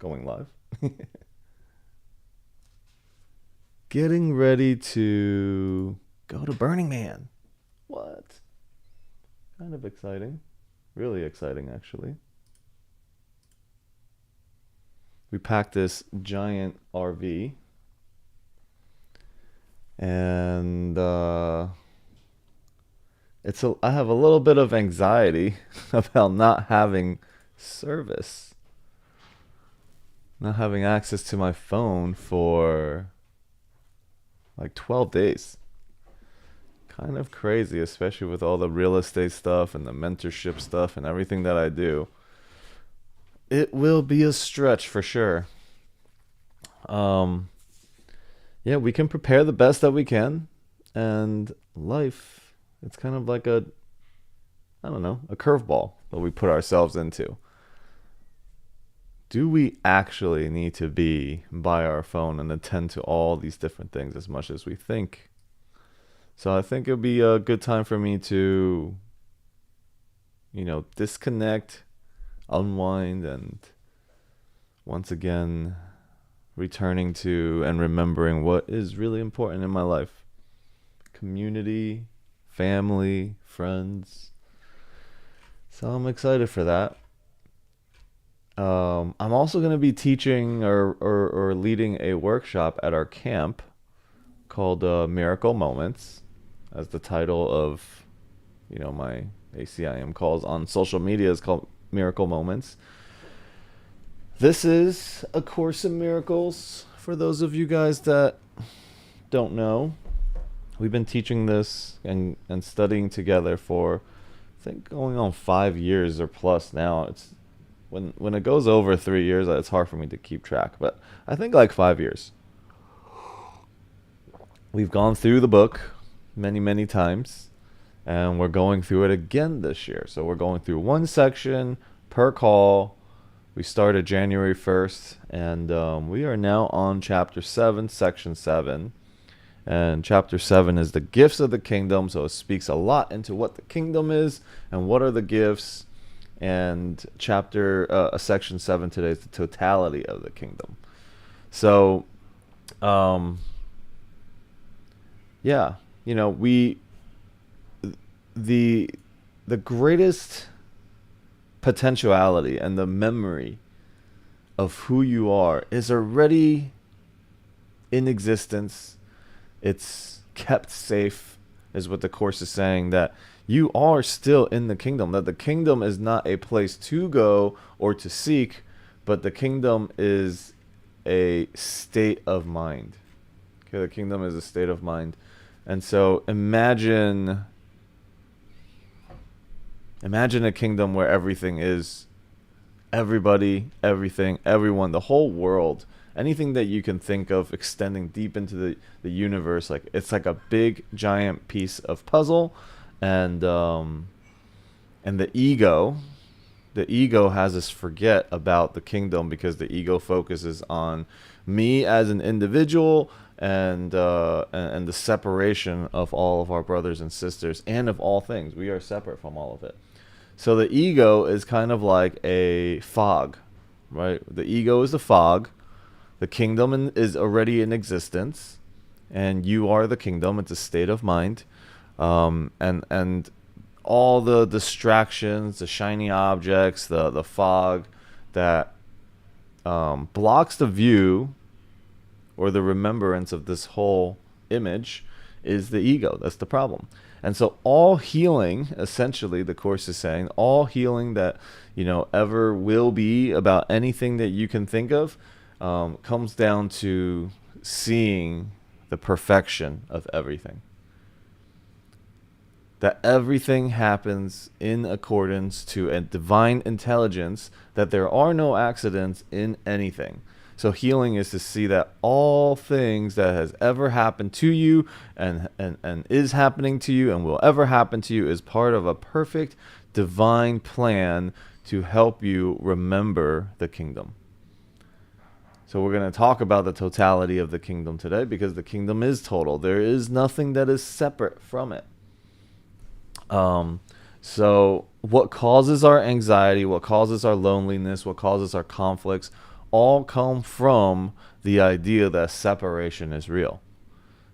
going live. Getting ready to go to Burning Man. What? Kind of exciting. Really exciting, actually. We packed this giant RV, and I have a little bit of anxiety about not having service, not having access to my phone for like 12 days. Kind of crazy, especially with all the real estate stuff and the mentorship stuff and everything that I do. It will be a stretch for sure. Um, yeah, we can prepare the best that we can, and life, it's kind of like I don't know, a curveball that we put ourselves into. Do we actually need to be by our phone and attend to all these different things as much as we think? So I think it would be a good time for me to, disconnect, unwind, and once again, returning to and remembering what is really important in my life: community, family, friends. So I'm excited for that. I'm also going to be teaching or leading a workshop at our camp called Miracle Moments, as the title of my ACIM calls on social media is called Miracle Moments. This is a course in miracles for those of you guys that don't know. We've been teaching this and studying together for, I think, going on 5 years or plus now. It's when it goes over 3 years, it's hard for me to keep track, but I think like 5 years. We've gone through the book many, many times, and we're going through it again this year. So we're going through one section per call. We started January 1st, and we are now on Chapter 7, Section 7. And Chapter 7 is the gifts of the kingdom, so it speaks a lot into what the kingdom is and what are the gifts. And Section 7 today is the totality of the kingdom. So, yeah, we the greatest potentiality and the memory of who you are is already in existence. It's kept safe, is what the course is saying, that you are still in the kingdom, that the kingdom is not a place to go or to seek, but the kingdom is a state of mind. Okay, the kingdom is a state of mind. And so imagine a kingdom where everything is everybody, everything, everyone, the whole world, anything that you can think of extending deep into the universe. Like, it's like a big giant piece of puzzle, and the ego has us forget about the kingdom because the ego focuses on me as an individual and the separation of all of our brothers and sisters and of all things. We are separate from all of it. So the ego is kind of like a fog, right? The ego is the fog. The kingdom is already in existence, and you are the kingdom. It's a state of mind, and all the distractions, the shiny objects, the fog that blocks the view or the remembrance of this whole image is the ego. That's the problem. And so all healing, essentially, the course is saying, all healing that ever will be about anything that you can think of, comes down to seeing the perfection of everything. That everything happens in accordance to a divine intelligence, that there are no accidents in anything. So healing is to see that all things that has ever happened to you and is happening to you and will ever happen to you is part of a perfect divine plan to help you remember the kingdom. So we're going to talk about the totality of the kingdom today, because the kingdom is total. There is nothing that is separate from it. So what causes our anxiety, what causes our loneliness, what causes our conflicts, all come from the idea that separation is real.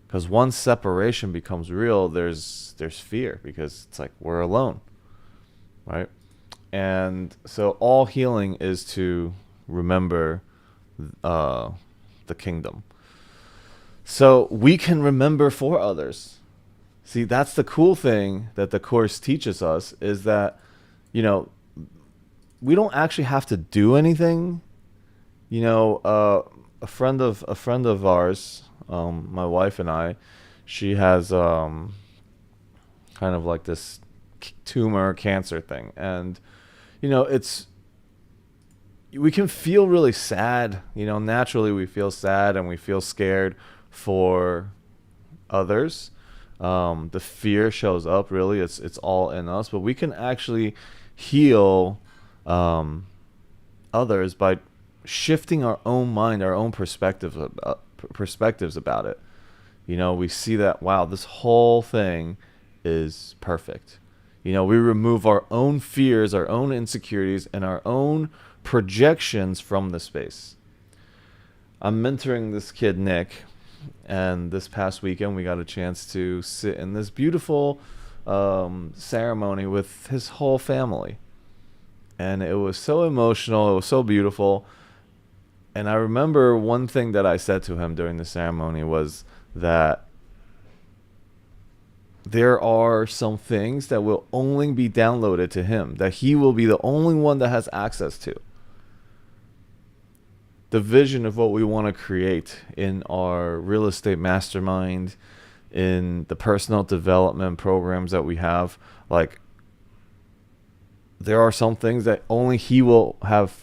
Because once separation becomes real, there's fear, because it's like we're alone, right? And so all healing is to remember uh, the kingdom. So we can remember for others. See, that's the cool thing that the Course teaches us, is that, you know, we don't actually have to do anything. You know, a friend of ours, my wife and I, she has kind of like this tumor cancer thing, and you know, it's we can feel really sad. You know, naturally we feel sad and we feel scared for others. The fear shows up. Really, it's all in us, but we can actually heal um, others by shifting our own mind, our own perspectives about it. You know, we see that, wow, this whole thing is perfect. You know, we remove our own fears, our own insecurities, and our own projections from the space. I'm mentoring this kid, Nick, and this past weekend we got a chance to sit in this beautiful ceremony with his whole family. And it was so emotional, it was so beautiful. And I remember one thing that I said to him during the ceremony was that there are some things that will only be downloaded to him, that he will be the only one that has access to. The vision of what we want to create in our real estate mastermind, in the personal development programs that we have, like, there are some things that only he will have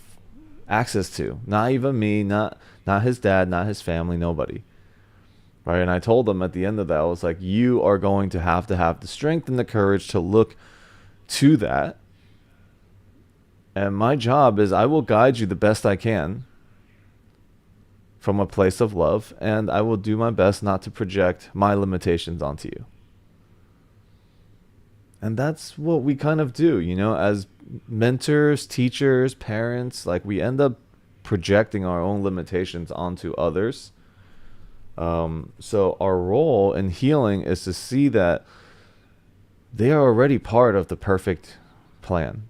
access to. Not even me, not his dad, not his family, nobody. Right? And I told him at the end of that, I was like, you are going to have the strength and the courage to look to that. And my job is, I will guide you the best I can from a place of love, and I will do my best not to project my limitations onto you. And that's what we kind of do, you know, as mentors, teachers, parents. Like, we end up projecting our own limitations onto others. So our role in healing is to see that they are already part of the perfect plan.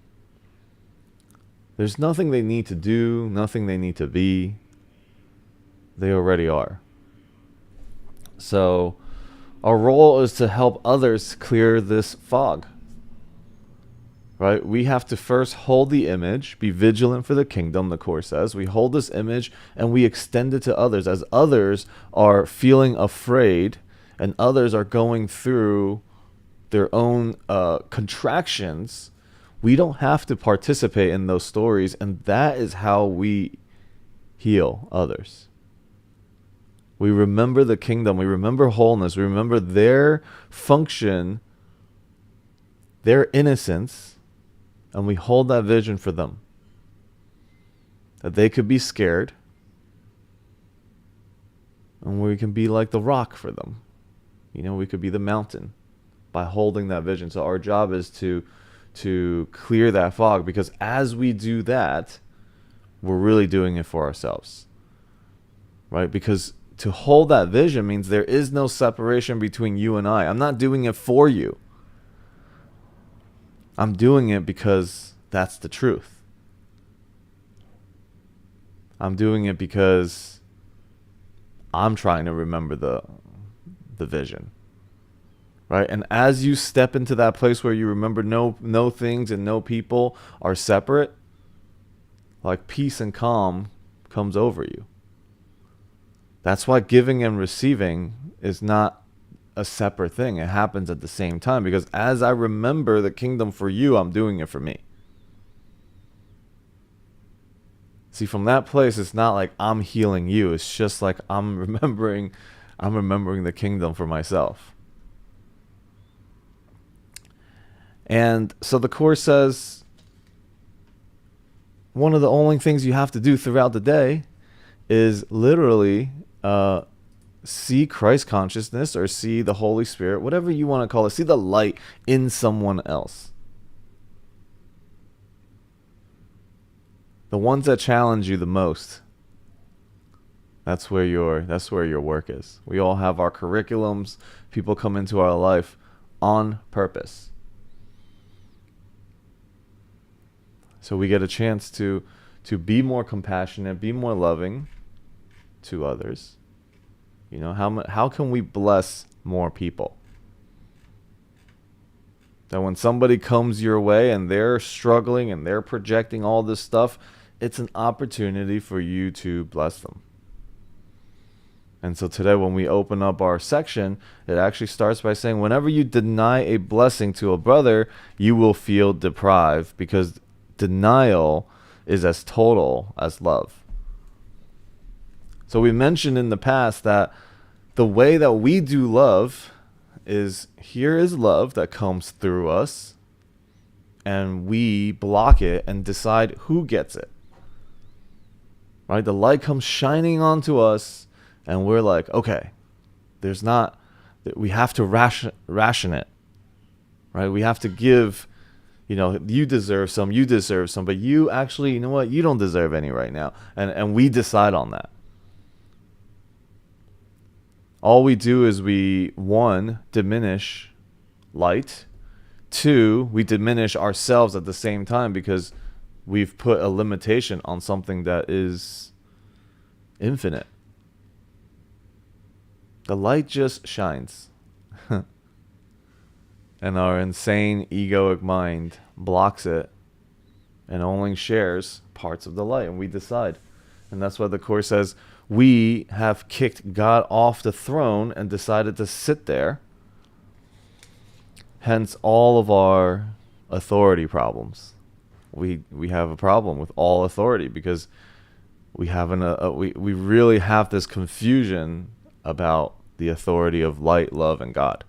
There's nothing they need to do, nothing they need to be. They already are. So our role is to help others clear this fog. Right? We have to first hold the image, be vigilant for the kingdom, the Course says. We hold this image and we extend it to others. As others are feeling afraid and others are going through their own contractions, we don't have to participate in those stories. And that is how we heal others. We remember the kingdom. We remember wholeness. We remember their function, their innocence, and we hold that vision for them. That they could be scared, and we can be like the rock for them. You know, we could be the mountain by holding that vision. So our job is to clear that fog, because as we do that, we're really doing it for ourselves. Right? Because to hold that vision means there is no separation between you and I. I'm not doing it for you. I'm doing it because that's the truth. I'm doing it because I'm trying to remember the vision. Right? And as you step into that place where you remember no things and no people are separate, like, peace and calm comes over you. That's why giving and receiving is not a separate thing. It happens at the same time, because as I remember the kingdom for you, I'm doing it for me. See, from that place, it's not like I'm healing you. It's just like I'm remembering the kingdom for myself. And so the Course says one of the only things you have to do throughout the day is literally see Christ consciousness, or see the Holy Spirit, whatever you want to call it. See the light in someone else. The ones that challenge you the most. That's where your work is. We all have our curriculums. People come into our life on purpose. So we get a chance to be more compassionate, be more loving to others. How can we bless more people? That when somebody comes your way and they're struggling and they're projecting all this stuff, it's an opportunity for you to bless them. And so today, when we open up our section, it actually starts by saying, whenever you deny a blessing to a brother, you will feel deprived, because denial is as total as love. So we mentioned in the past that the way that we do love is, here is love that comes through us, and we block it and decide who gets it. Right? The light comes shining onto us, and we're like, okay, we have to ration it. Right? We have to give, you deserve some, but you actually, you know what? You don't deserve any right now. And we decide on that. All we do is we, one, diminish light. Two, we diminish ourselves at the same time, because we've put a limitation on something that is infinite. The light just shines. And our insane egoic mind blocks it and only shares parts of the light, and we decide. And that's why the Course says we have kicked God off the throne and decided to sit there. Hence all of our authority problems. We have a problem with all authority, because we really have this confusion about the authority of light, love, and God.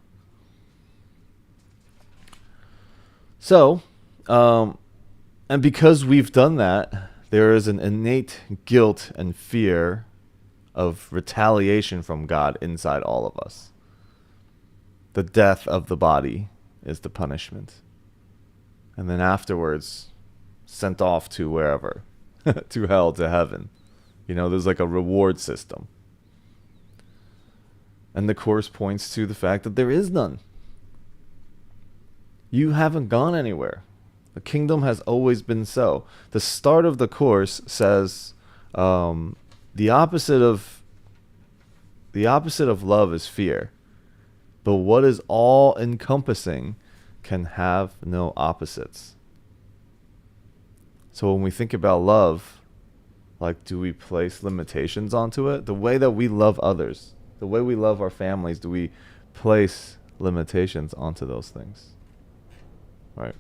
So, and because we've done that, there is an innate guilt and fear of retaliation from God inside all of us. The death of the body is the punishment. And then afterwards, sent off to wherever, to hell, to heaven. There's like a reward system. And the Course points to the fact that there is none. You haven't gone anywhere. The kingdom has always been so. The start of the Course says the opposite of love is fear. But what is all encompassing can have no opposites. So when we think about love, like, do we place limitations onto it? The way that we love others, the way we love our families, do we place limitations onto those things? Right.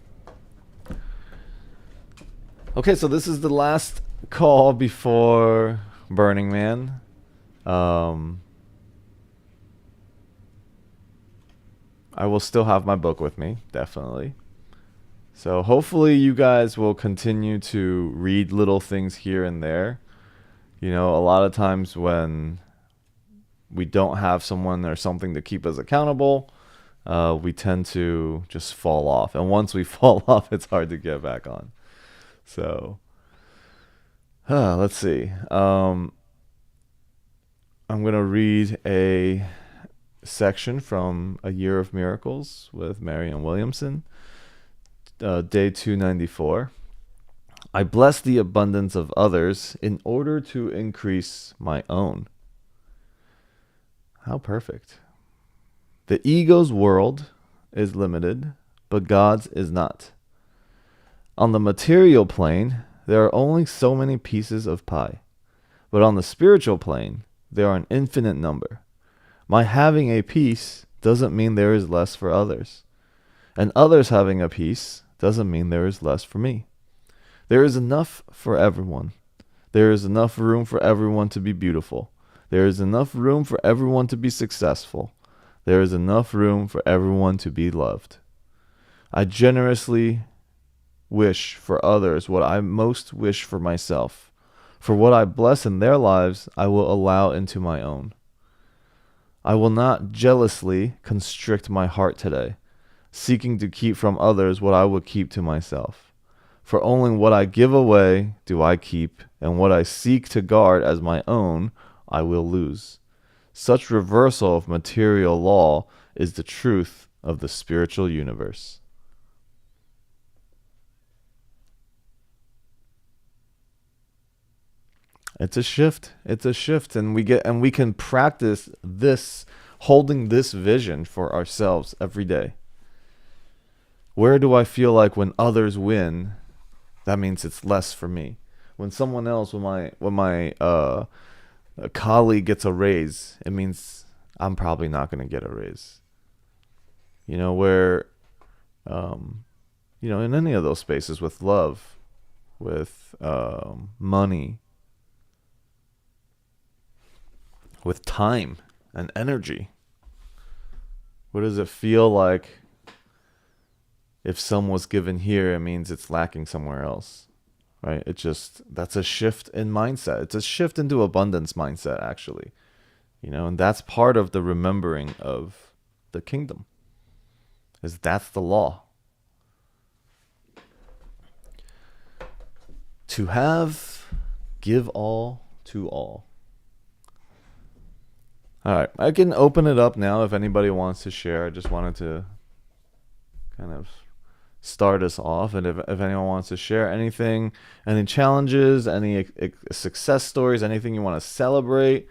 Okay, so this is the last call before Burning Man. I will still have my book with me, definitely. So hopefully you guys will continue to read little things here and there. A lot of times when we don't have someone or something to keep us accountable, we tend to just fall off. And once we fall off, it's hard to get back on. So, let's see. I'm going to read a section from A Year of Miracles with Marianne Williamson, day 294. I bless the abundance of others in order to increase my own. How perfect. The ego's world is limited, but God's is not. On the material plane, there are only so many pieces of pie. But on the spiritual plane, there are an infinite number. My having a piece doesn't mean there is less for others. And others having a piece doesn't mean there is less for me. There is enough for everyone. There is enough room for everyone to be beautiful. There is enough room for everyone to be successful. There is enough room for everyone to be loved. I generously wish for others what I most wish for myself. For what I bless in their lives, I will allow into my own. I will not jealously constrict my heart today, seeking to keep from others what I would keep to myself. For only what I give away do I keep, and what I seek to guard as my own, I will lose. Such reversal of material law is the truth of the spiritual universe. It's a shift. It's a shift, and we can practice this, holding this vision for ourselves every day. Where do I feel like when others win, that means it's less for me? When someone else, when my a colleague gets a raise, it means I'm probably not going to get a raise. Where, in any of those spaces, with love, with money, with time and energy. What does it feel like if some was given here? It means it's lacking somewhere else, right? That's a shift in mindset. It's a shift into abundance mindset, actually, and that's part of the remembering of the kingdom, is that's the law. To have, give all to all. All right, I can open it up now if anybody wants to share. I just wanted to kind of start us off, and if anyone wants to share anything, any challenges, any success stories, anything you want to celebrate,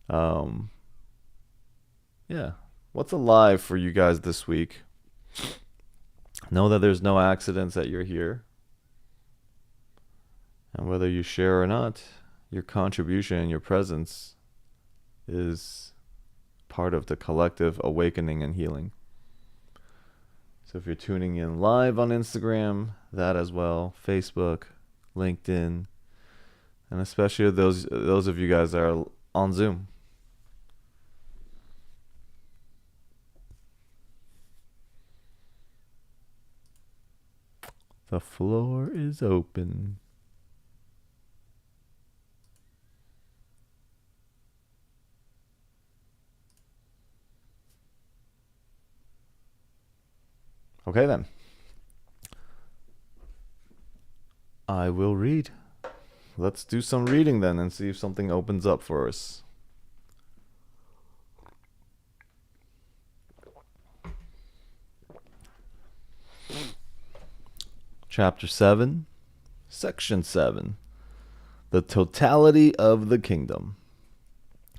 yeah, what's alive for you guys this week? Know that there's no accidents that you're here, and whether you share or not, your contribution and your presence is part of the collective awakening and healing. So if you're tuning in live on Instagram, that as well, Facebook, LinkedIn, and especially those of you guys that are on Zoom. The floor is open. Okay, then. I will read. Let's do some reading then and see if something opens up for us. Chapter 7, Section 7. The Totality of the Kingdom.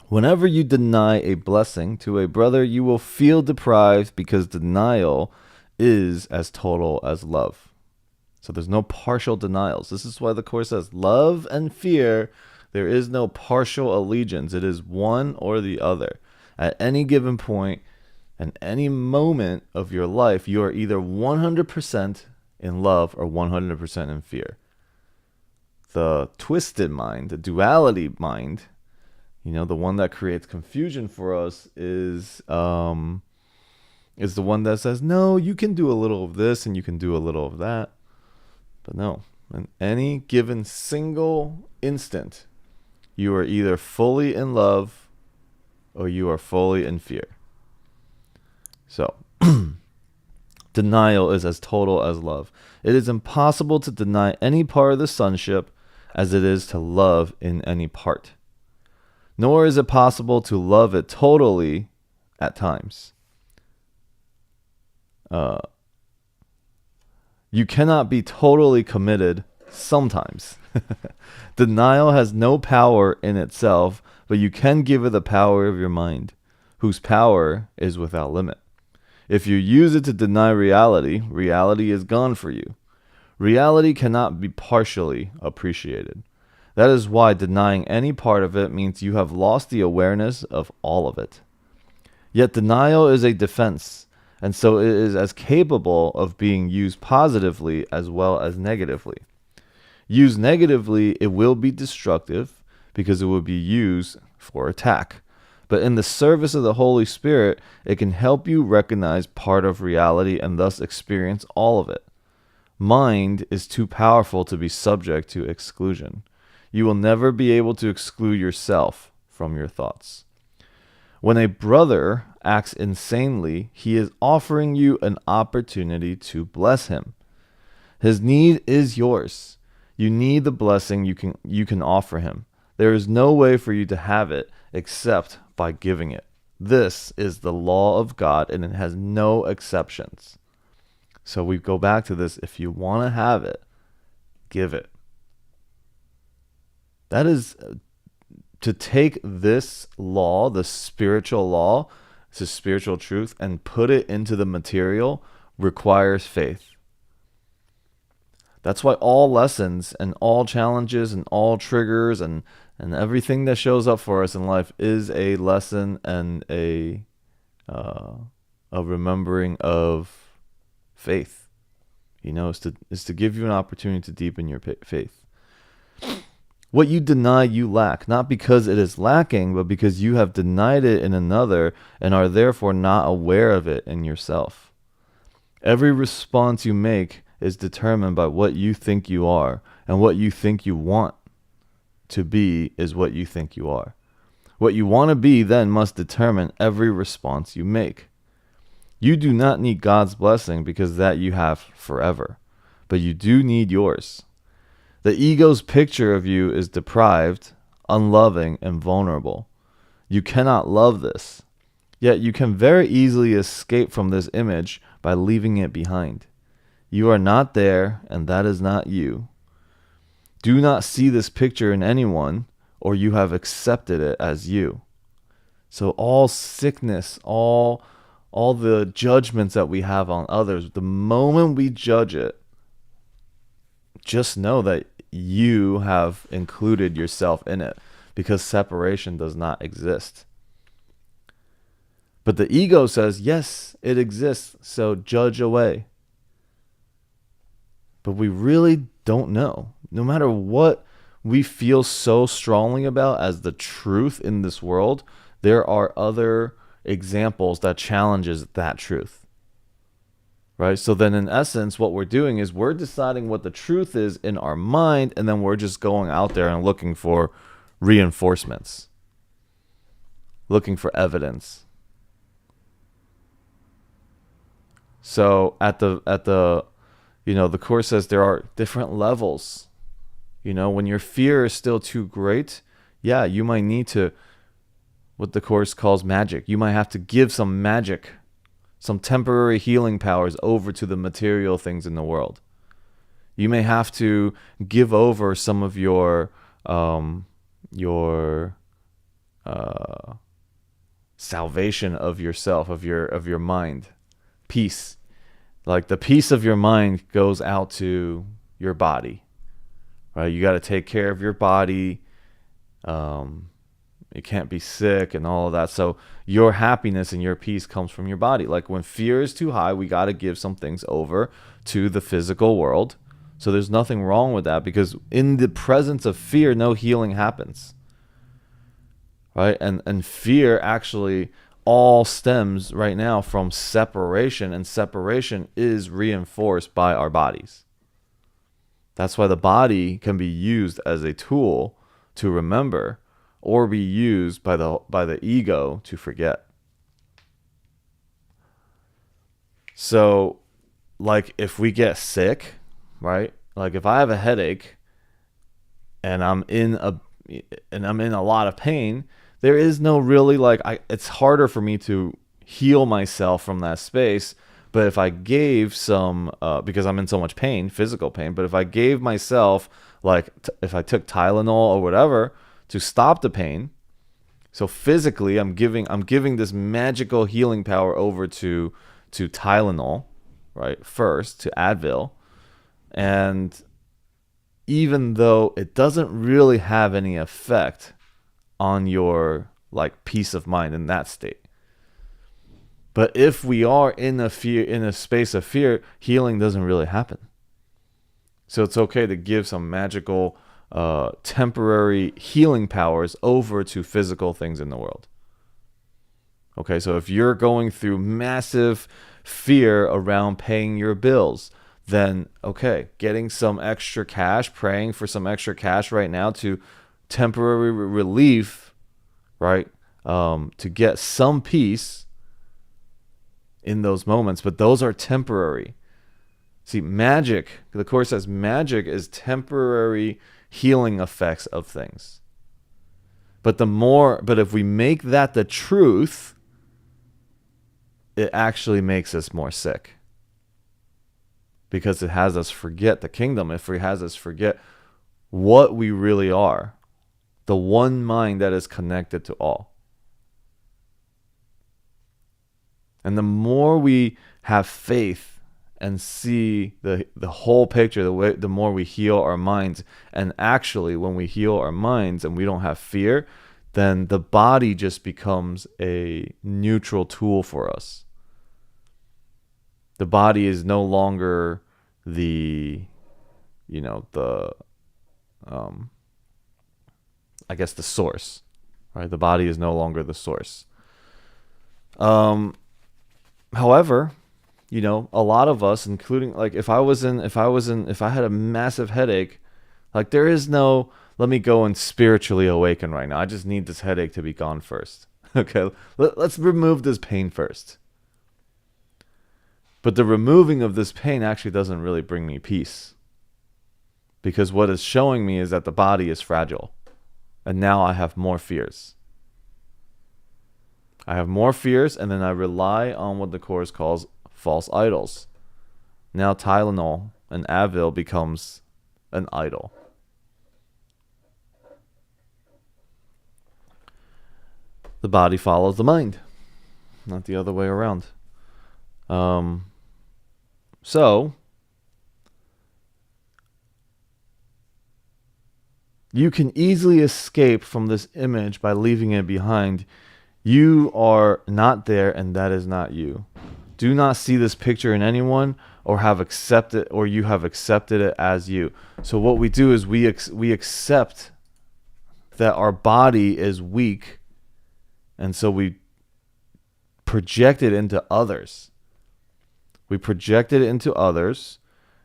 Whenever you deny a blessing to a brother, you will feel deprived, because denial is as total as love. So there's no partial denials. This is why the Course says love and fear, there is no partial allegiance. It is one or the other. At any given point and any moment of your life, you are either 100% in love or 100% in fear. The twisted mind, the duality mind, the one that creates confusion for us is the one that says, no, you can do a little of this and you can do a little of that. But no, in any given single instant, you are either fully in love or you are fully in fear. So, denial is as total as love. It is impossible to deny any part of the sonship as it is to love in any part. Nor is it possible to love it totally at times. You cannot be totally committed sometimes. Denial has no power in itself, but you can give it the power of your mind, whose power is without limit. If you use it to deny reality, reality is gone for you. Reality cannot be partially appreciated. That is why denying any part of it means you have lost the awareness of all of it. Yet denial is a defense, and so it is as capable of being used positively as well as negatively. Used negatively, it will be destructive because it will be used for attack. But in the service of the Holy Spirit, it can help you recognize part of reality and thus experience all of it. Mind is too powerful to be subject to exclusion. You will never be able to exclude yourself from your thoughts. When a brother acts insanely, he is offering you an opportunity to bless him. His need is yours. You need the blessing you can offer him. There is no way for you to have it except by giving it. This is the law of God, and it has no exceptions. So we go back to this. If you want to have it, give it. That is to take this law, the spiritual law, it's a spiritual truth, and put it into the material requires faith. That's why all lessons and all challenges and all triggers and everything that shows up for us in life is a lesson and a remembering of faith. Is to give you an opportunity to deepen your faith. What you deny, you lack, not because it is lacking, but because you have denied it in another and are therefore not aware of it in yourself. Every response you make is determined by what you think you are, and what you think you want to be is what you think you are. What you want to be then must determine every response you make. You do not need God's blessing because that you have forever, but you do need yours. The ego's picture of you is deprived, unloving, and vulnerable. You cannot love this, yet you can very easily escape from this image by leaving it behind. You are not there, and that is not you. Do not see this picture in anyone, or you have accepted it as you. So all sickness, all the judgments that we have on others, the moment we judge it, just know that you have included yourself in it, because separation does not exist. But the ego says, yes, it exists, so judge away. But we really don't know. No matter what we feel so strongly about as the truth in this world, there are other examples that challenges that truth. Right? So then in essence, what we're doing is we're deciding what the truth is in our mind, and then we're just going out there and looking for reinforcements, looking for evidence. So at the the Course says there are different levels. When your fear is still too great, yeah, you might need to, what the Course calls magic. You might have to give some magic, some temporary healing powers over to the material things in the world. You may have to give over some of your salvation of yourself, of your mind, peace. Like the peace of your mind goes out to your body, right? You got to take care of your body. You can't be sick and all of that. So your happiness and your peace comes from your body. Like when fear is too high, we got to give some things over to the physical world. So there's nothing wrong with that, because in the presence of fear, no healing happens, right? And fear actually all stems right now from separation, and separation is reinforced by our bodies. That's why the body can be used as a tool to remember, or be used by the ego to forget. So, like if we get sick, right? Like if I have a headache and I'm in a lot of pain, there is no really it's harder for me to heal myself from that space. But if I gave some, because I'm in so much pain, physical pain, but if I gave myself, if I took Tylenol or whatever to stop the pain, so physically I'm giving this magical healing power over to Tylenol, right? First to Advil. And even though it doesn't really have any effect on your peace of mind in that state. But if we are in a space of fear, healing doesn't really happen. So it's okay to give some magical temporary healing powers over to physical things in the world. Okay, so if you're going through massive fear around paying your bills, then okay, getting some extra cash, praying for some extra cash right now to temporary relief, right? To get some peace in those moments, but those are temporary. See, the Course says magic is temporary healing effects of things. But if we make that the truth, it actually makes us more sick. Because it has us forget the kingdom. If it has us forget what we really are, the one mind that is connected to all. And the more we have faith and see the whole picture, the more we heal our minds. And actually, when we heal our minds and we don't have fear, then the body just becomes a neutral tool for us. The body is no longer the I guess the source, right? The body is no longer the source. However, a lot of us, including like if I had a massive headache, like there is no, let me go and spiritually awaken right now. I just need this headache to be gone first. Okay, let's remove this pain first. But the removing of this pain actually doesn't really bring me peace. Because what it's showing me is that the body is fragile. And now I have more fears. I have more fears, and then I rely on what the Course calls false idols. Now Tylenol and Advil becomes an idol. The body follows the mind, not the other way around. So you can easily escape from this image by leaving it behind. You are not there, and that is not you. Do not see this picture in anyone, or you have accepted it as you. So what we do is we accept that our body is weak, and so we project it into others. We project it into others,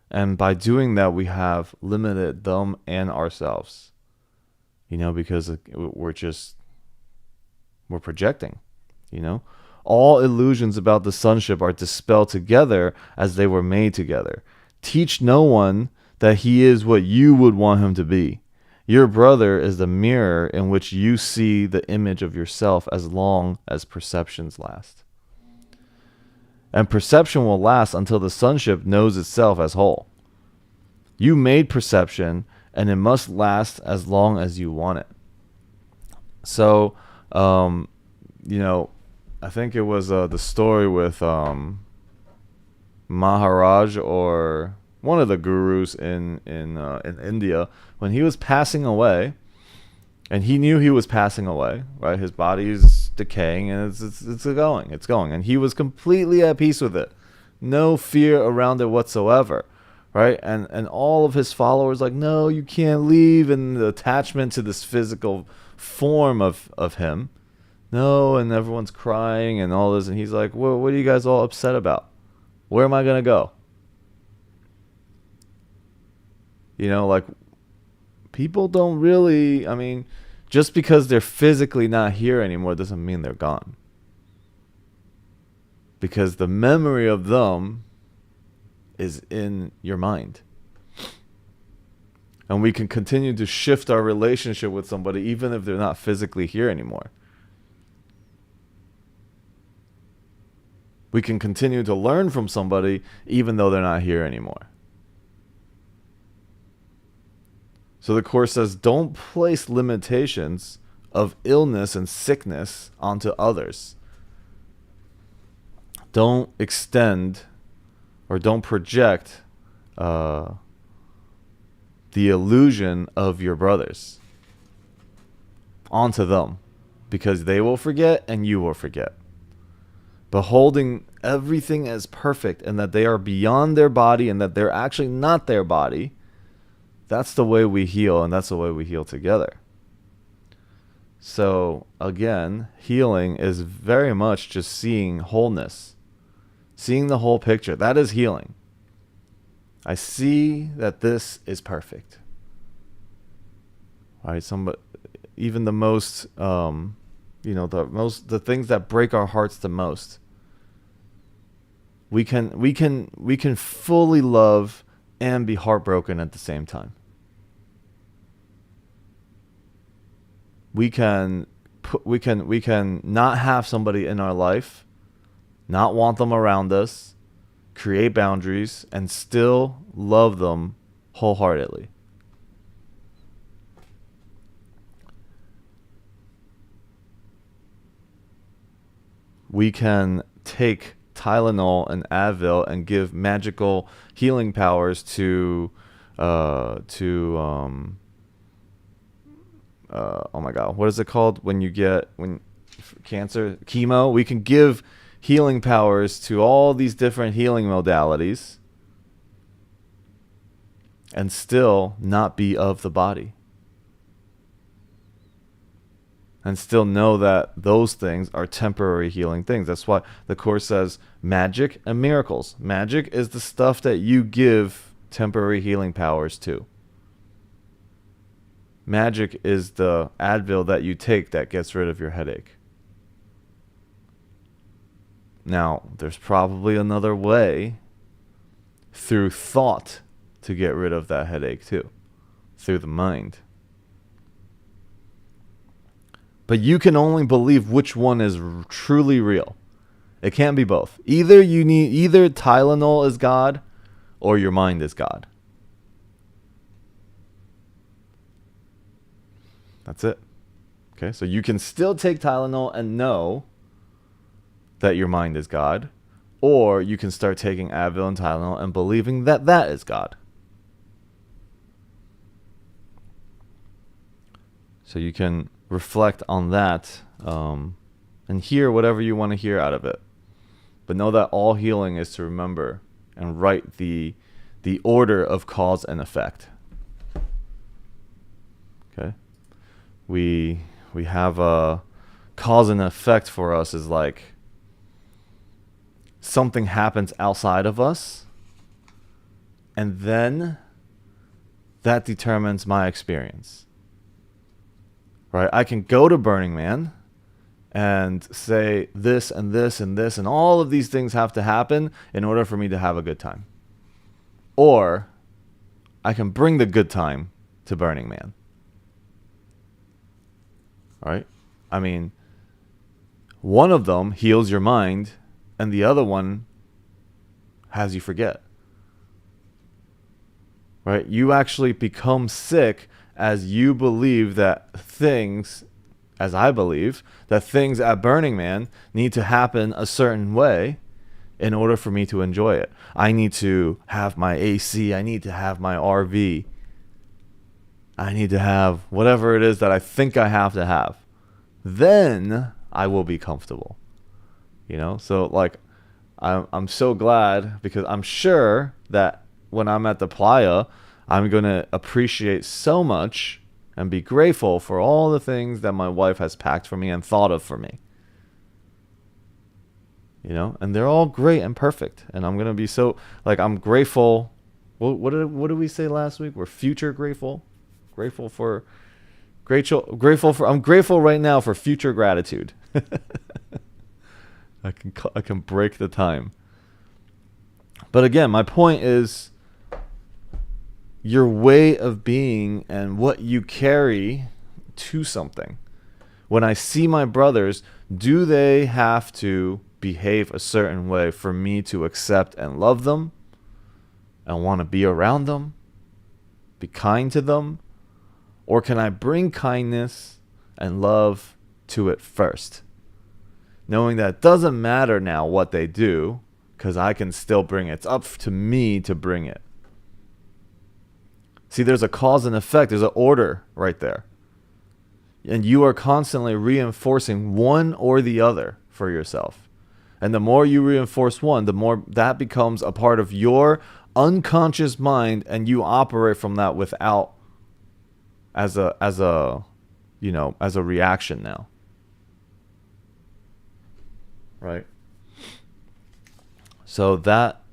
and by doing that, we have limited them and ourselves. Because we're projecting. All illusions about the sonship are dispelled together as they were made together. Teach no one that he is what you would want him to be. Your brother is the mirror in which you see the image of yourself as long as perceptions last. And perception will last until the sonship knows itself as whole. You made perception, and it must last as long as you want it. So, I think it was the story with Maharaj or one of the gurus in India when he was passing away, and he knew he was passing away. Right, his body is decaying and it's going, and he was completely at peace with it, no fear around it whatsoever. Right, and all of his followers like, no, you can't leave, and the attachment to this physical form of him. No, and everyone's crying and all this, and he's like, well, what are you guys all upset about? Where am I going to go? Like, people don't really, just because they're physically not here anymore doesn't mean they're gone. Because the memory of them is in your mind. And we can continue to shift our relationship with somebody even if they're not physically here anymore. We can continue to learn from somebody even though they're not here anymore. So the Course says, don't place limitations of illness and sickness onto others. Don't extend or don't project the illusion of your brothers onto them, because they will forget and you will forget. Beholding everything as perfect and that they are beyond their body and that they're actually not their body, that's the way we heal, and that's the way we heal together. So again, healing is very much just seeing wholeness, seeing the whole picture. That is healing. I see that this is perfect. All right, even the most, the things that break our hearts the most, we can fully love and be heartbroken at the same time. we can we can not have somebody in our life, not want them around us, create boundaries, and still love them wholeheartedly. We can take Tylenol and Advil and give magical healing powers to oh my god, what is it called when you get cancer, chemo? We can give healing powers to all these different healing modalities and still not be of the body. And still know that those things are temporary healing things. That's why the Course says magic and miracles. Magic is the stuff that you give temporary healing powers to. Magic is the Advil that you take that gets rid of your headache. Now, there's probably another way through thought to get rid of that headache too, through the mind. But you can only believe which one is truly real. It can't be both. Either Tylenol is God or your mind is God. That's it. Okay, so you can still take Tylenol and know that your mind is God, or you can start taking Advil and Tylenol and believing that that is God. So you can reflect on that and hear whatever you want to hear out of it. But know that all healing is to remember and write the order of cause and effect. Okay? We have a cause and effect for us is like something happens outside of us, and then that determines my experience. Right? I can go to Burning Man and say this and this and this, and all of these things have to happen in order for me to have a good time. Or I can bring the good time to Burning Man. Right? I mean, one of them heals your mind, and the other one has you forget. Right? You actually become sick as you believe that things, as I believe, that things at Burning Man need to happen a certain way in order for me to enjoy it. I need to have my AC. I need to have my RV. I need to have whatever it is that I think I have to have. Then I will be comfortable. You know? So like, I'm so glad, because I'm sure that when I'm at the playa, I'm going to appreciate so much and be grateful for all the things that my wife has packed for me and thought of for me. You know, and they're all great and perfect. And I'm going to be so, like, I'm grateful. What did we say last week? We're future grateful. I'm grateful right now for future gratitude. I can break the time. But again, my point is, your way of being and what you carry to something. When I see my brothers, do they have to behave a certain way for me to accept and love them and want to be around them, be kind to them? Or can I bring kindness and love to it first, knowing that it doesn't matter now what they do, because I can still bring it. It's up to me to bring it. See, there's a cause and effect. There's an order right there. And you are constantly reinforcing one or the other for yourself. And the more you reinforce one, the more that becomes a part of your unconscious mind, and you operate from that without as a reaction now. Right? So that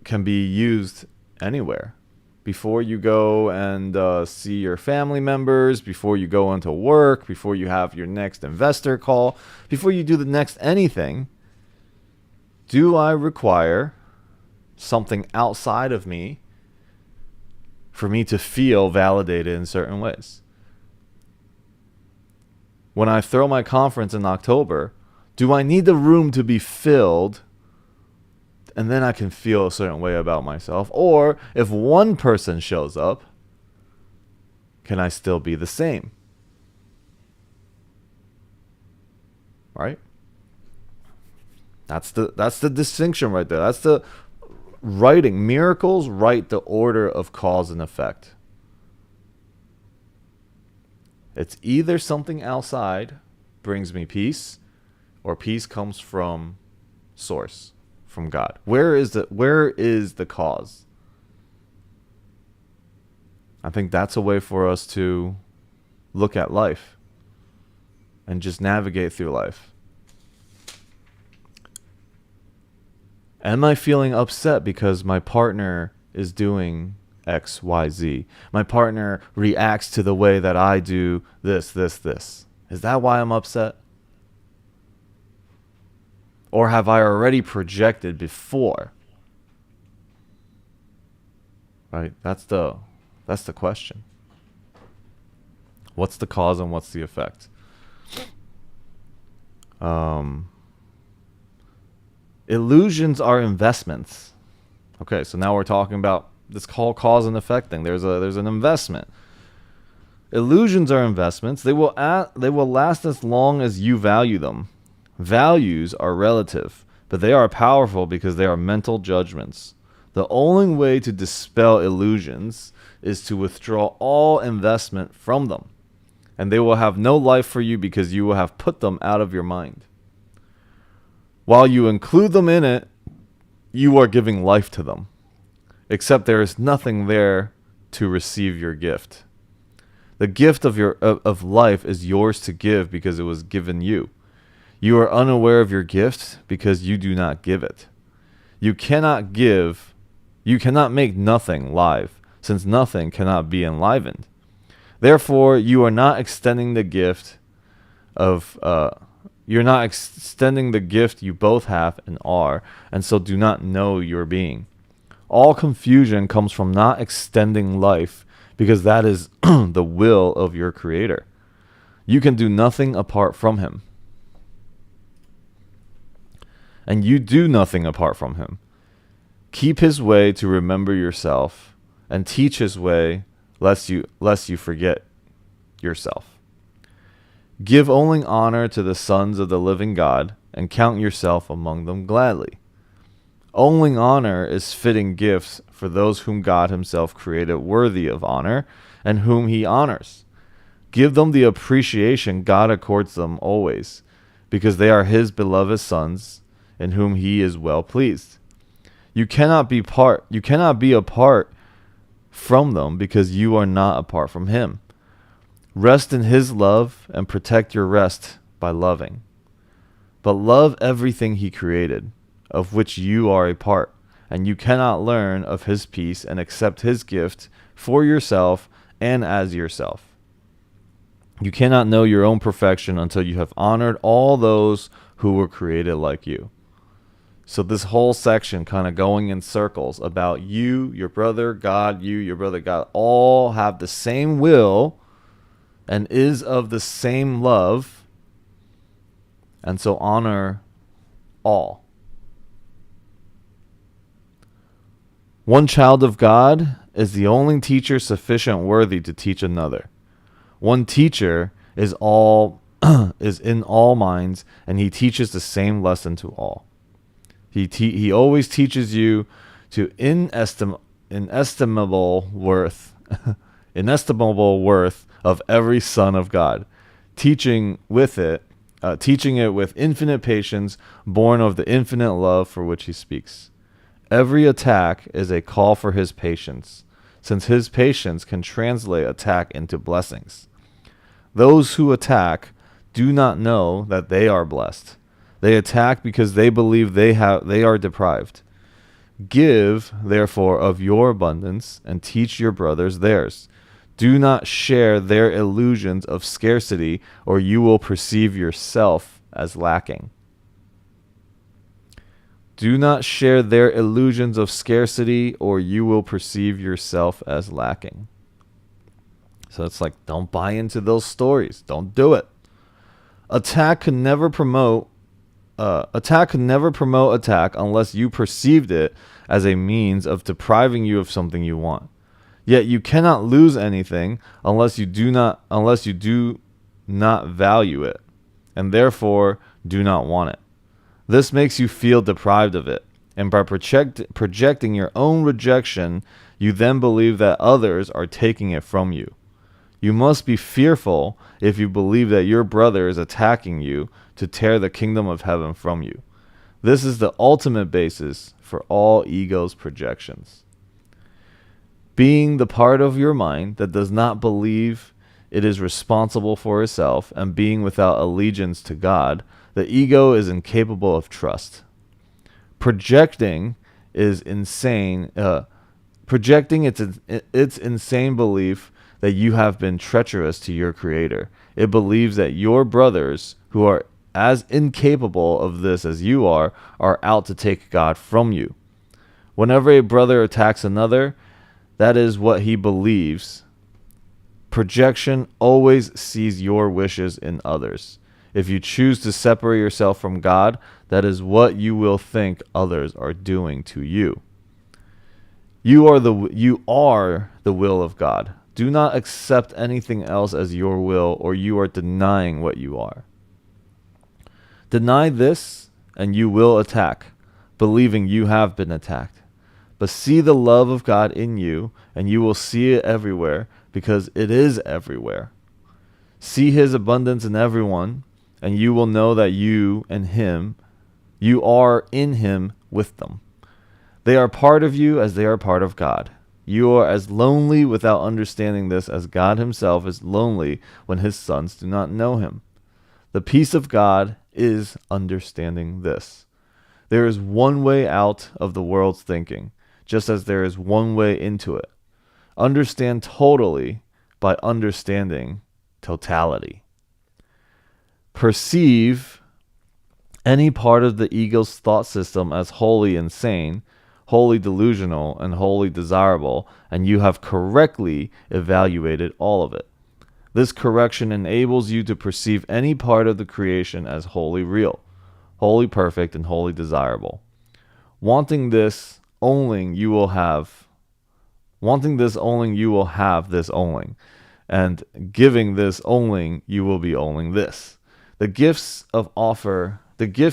can be used anywhere. Before you go and see your family members, before you go into work, before you have your next investor call, before you do the next anything, do I require something outside of me for me to feel validated in certain ways? When I throw my conference in October, do I need the room to be filled and then I can feel a certain way about myself? Or if one person shows up, can I still be the same? Right? That's the distinction right there. That's the writing. Miracles write the order of cause and effect. It's either something outside brings me peace, or peace comes from source, from God. Where is the cause? I think that's a way for us to look at life and just navigate through life. Am I feeling upset because my partner is doing X, Y, Z? My partner reacts to the way that I do this. Is that why I'm upset? Or have I already projected before? Right? That's the question. What's the cause and what's the effect? Illusions are investments. Okay, so now we're talking about this whole cause and effect thing. There's an investment. Illusions are investments. They will last as long as you value them. Values are relative, but they are powerful because they are mental judgments. The only way to dispel illusions is to withdraw all investment from them, and they will have no life for you because you will have put them out of your mind. While you include them in it, you are giving life to them, except there is nothing there to receive your gift. The gift of life is yours to give because it was given you. You are unaware of your gift because you do not give it. You cannot make nothing live, since nothing cannot be enlivened. Therefore, you are not extending the gift you both have and are, and so do not know your being. All confusion comes from not extending life, because that is the will of your Creator. You can do nothing apart from Him. And you do nothing apart from Him. Keep His way to remember yourself, and teach His way lest you forget yourself. Give only honor to the sons of the living God, and count yourself among them gladly. Only honor is fitting gifts for those whom God Himself created worthy of honor, and whom He honors. Give them the appreciation God accords them always, because they are His beloved sons, in whom He is well pleased. You cannot be apart from them, because you are not apart from Him. Rest in His love and protect your rest by loving. But love everything He created, of which you are a part, and you cannot learn of His peace and accept His gift for yourself and as yourself. You cannot know your own perfection until you have honored all those who were created like you. So this whole section kind of going in circles about you, your brother, God, your brother, God, all have the same will and is of the same love. And so honor all. One child of God is the only teacher sufficient worthy to teach another. One teacher is in all minds, and he teaches the same lesson to all. He always teaches you to inestimable worth of every son of God, teaching it with infinite patience, born of the infinite love for which He speaks. Every attack is a call for His patience, since His patience can translate attack into blessings. Those who attack do not know that they are blessed. They attack because they believe they are deprived. Give, therefore, of your abundance, and teach your brothers theirs. Do not share their illusions of scarcity, or you will perceive yourself as lacking. Do not share their illusions of scarcity, or you will perceive yourself as lacking. So it's like, don't buy into those stories. Don't do it. Attack could never promote attack unless you perceived it as a means of depriving you of something you want. Yet you cannot lose anything unless you do not value it, and therefore do not want it. This makes you feel deprived of it, and by projecting your own rejection, you then believe that others are taking it from you. You must be fearful if you believe that your brother is attacking you to tear the kingdom of heaven from you. This is the ultimate basis for all ego's projections. Being the part of your mind that does not believe it is responsible for itself and being without allegiance to God, the ego is incapable of trust. Projecting its insane belief that you have been treacherous to your creator. It believes that your brothers, who are as incapable of this as you are out to take God from you. Whenever a brother attacks another, that is what he believes. Projection always sees your wishes in others. If you choose to separate yourself from God, that is what you will think others are doing to you. You are the will of God. Do not accept anything else as your will, or you are denying what you are. Deny this, and you will attack, believing you have been attacked. But see the love of God in you, and you will see it everywhere, because it is everywhere. See his abundance in everyone, and you will know that you are in him with them. They are part of you as they are part of God. You are as lonely without understanding this as God himself is lonely when his sons do not know him. The peace of God is understanding this. There is one way out of the world's thinking, just as there is one way into it. Understand totally by understanding totality. Perceive any part of the ego's thought system as wholly insane, wholly delusional, and wholly desirable, and you have correctly evaluated all of it. This correction enables you to perceive any part of the creation as wholly real, wholly perfect, and wholly desirable. Wanting this only, you will have this only, and giving this only, you will be only this. The gifts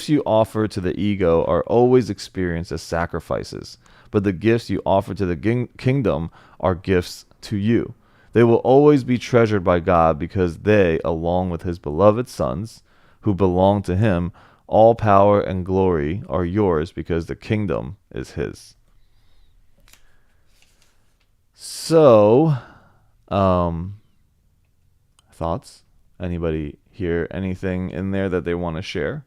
you offer to the ego are always experienced as sacrifices, but the gifts you offer to the kingdom are gifts to you. They will always be treasured by God because they, along with his beloved sons, who belong to him, all power and glory are yours because the kingdom is his. So, thoughts? Anybody hear anything in there that they want to share?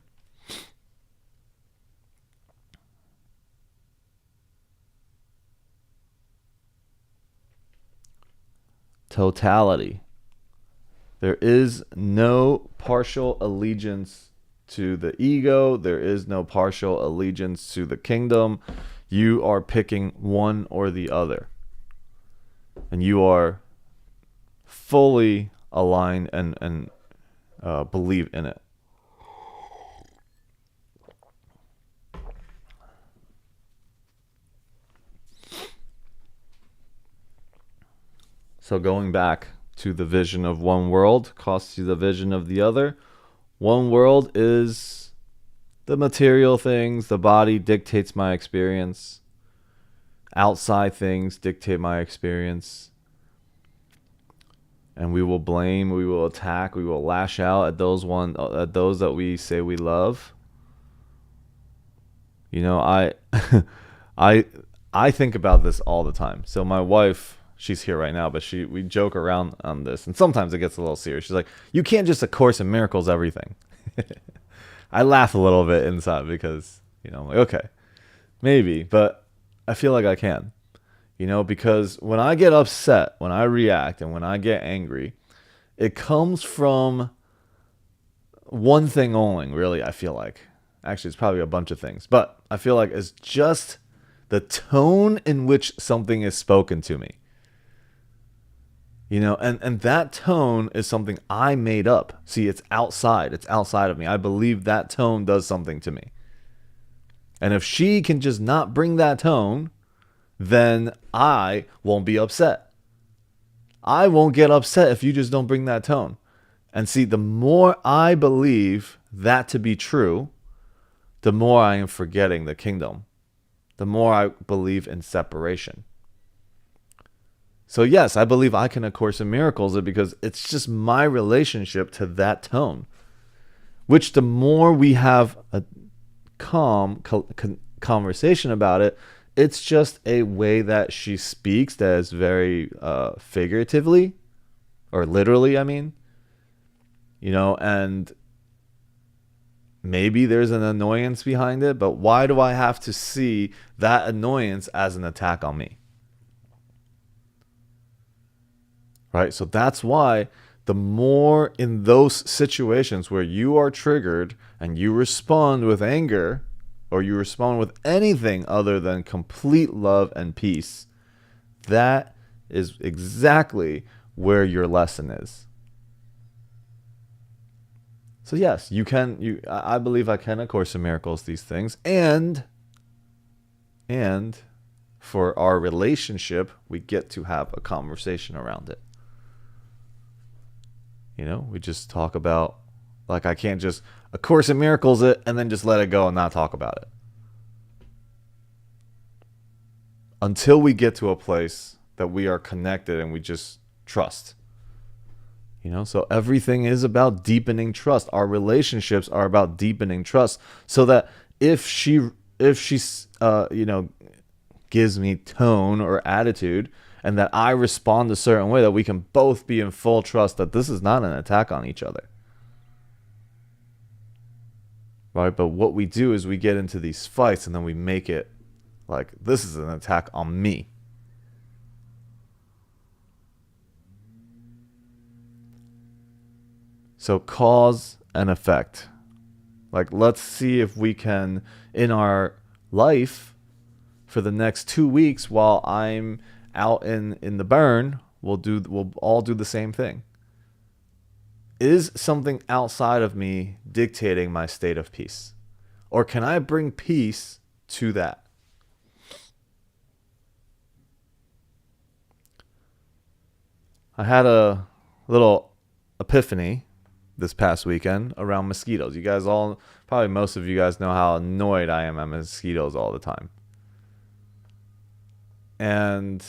Totality. There is no partial allegiance to the ego. There is no partial allegiance to the kingdom. You are picking one or the other. And you are fully aligned and believe in it. So going back to the vision of one world costs you the vision of the other. One world is the material things. The body dictates my experience. Outside things dictate my experience. And we will blame, we will attack, we will lash out at those that we say we love. You know, I think about this all the time. So my wife, she's here right now, but we joke around on this, and sometimes it gets a little serious. She's like, "You can't just A Course in Miracles everything." I laugh a little bit inside because, I'm like, okay, maybe, but I feel like I can. Because when I get upset, when I react, and when I get angry, it comes from one thing only, really, I feel like. Actually, it's probably a bunch of things, but I feel like it's just the tone in which something is spoken to me. And that tone is something I made up. See, it's outside of me. I believe that tone does something to me. And if she can just not bring that tone, then I won't be upset. I won't get upset if you just don't bring that tone. And see, the more I believe that to be true, the more I am forgetting the kingdom. The more I believe in separation. So yes, I believe I can A Course in Miracles it because it's just my relationship to that tone. Which the more we have a calm conversation about it, it's just a way that she speaks that is very figuratively, or literally, I mean. And maybe there's an annoyance behind it, but why do I have to see that annoyance as an attack on me? Right? So that's why the more in those situations where you are triggered and you respond with anger, or you respond with anything other than complete love and peace, that is exactly where your lesson is. So yes, I believe I can A Course in Miracles these things, and for our relationship, we get to have a conversation around it. We just talk about, like, I can't just A Course in Miracles it and then just let it go and not talk about it. Until we get to a place that we are connected and we just trust. So everything is about deepening trust. Our relationships are about deepening trust, so that if she gives me tone or attitude, and that I respond a certain way, that we can both be in full trust that this is not an attack on each other. Right? But what we do is we get into these fights and then we make it like this is an attack on me. So cause and effect. Like, let's see if we can, in our life, for the next 2 weeks while I'm out in the burn, we'll all do the same thing. Is something outside of me dictating my state of peace? Or can I bring peace to that? I had a little epiphany this past weekend around mosquitoes. You guys probably most of you guys know how annoyed I am at mosquitoes all the time. And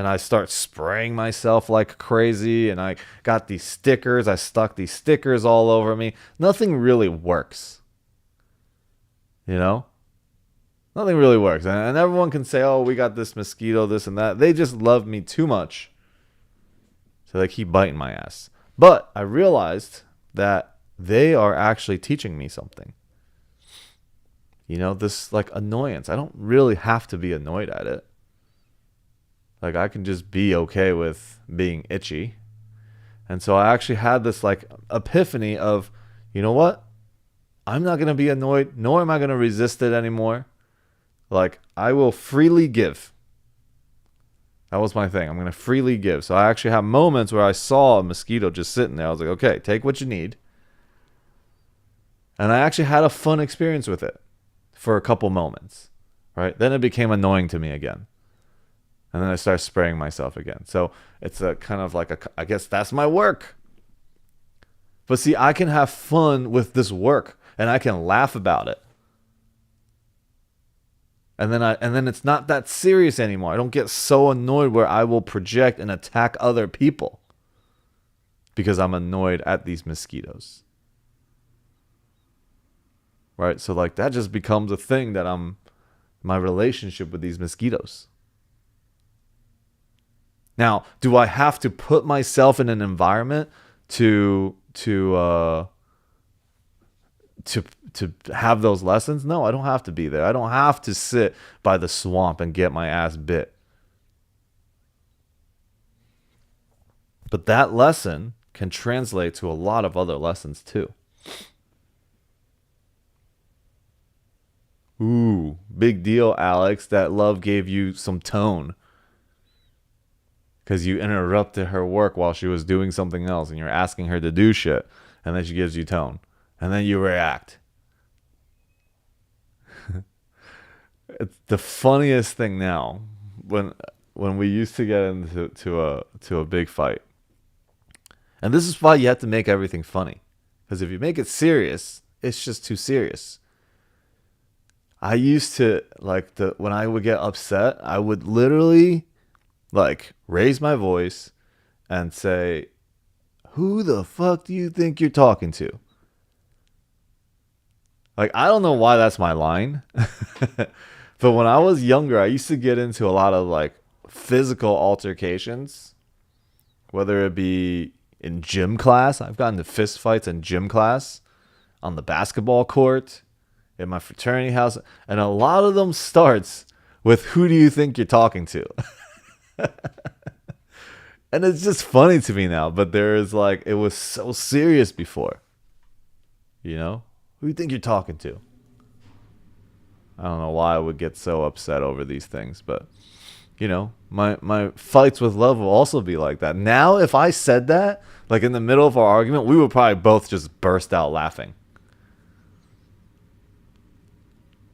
I start spraying myself like crazy, and I got these stickers. I stuck these stickers all over me. Nothing really works. Nothing really works. And everyone can say, oh, we got this mosquito, this and that. They just love me too much. So they keep biting my ass. But I realized that they are actually teaching me something. This like annoyance. I don't really have to be annoyed at it. Like, I can just be okay with being itchy. And so I actually had this like epiphany of, you know what? I'm not going to be annoyed, nor am I going to resist it anymore. Like, I will freely give. That was my thing. I'm going to freely give. So I actually have moments where I saw a mosquito just sitting there. I was like, okay, take what you need. And I actually had a fun experience with it for a couple moments, right? Then it became annoying to me again. And then I started spraying myself again. So it's a kind of like I guess that's my work. But see, I can have fun with this work and I can laugh about it. And then it's not that serious anymore. I don't get so annoyed where I will project and attack other people because I'm annoyed at these mosquitoes. Right? So like that just becomes a thing that my relationship with these mosquitoes. Now, do I have to put myself in an environment to have those lessons? No, I don't have to be there. I don't have to sit by the swamp and get my ass bit. But that lesson can translate to a lot of other lessons too. Ooh, big deal, Alex. That love gave you some tone. because you interrupted her work while she was doing something else and you're asking her to do shit, and then she gives you tone, and then you react. It's the funniest thing now when we used to get into a big fight. And this is why you have to make everything funny. Because if you make it serious, it's just too serious. I used to when I would get upset, I would literally raise my voice and say, "Who the fuck do you think you're talking to?" I don't know why that's my line. But when I was younger, I used to get into a lot of physical altercations, whether it be in gym class. I've gotten into fist fights in gym class, on the basketball court, in my fraternity house, and a lot of them starts with, "Who do you think you're talking to?" And it's just funny to me now, but it was so serious before. You know? Who do you think you're talking to? I don't know why I would get so upset over these things, but my fights with love will also be like that. Now, if I said that, in the middle of our argument, we would probably both just burst out laughing.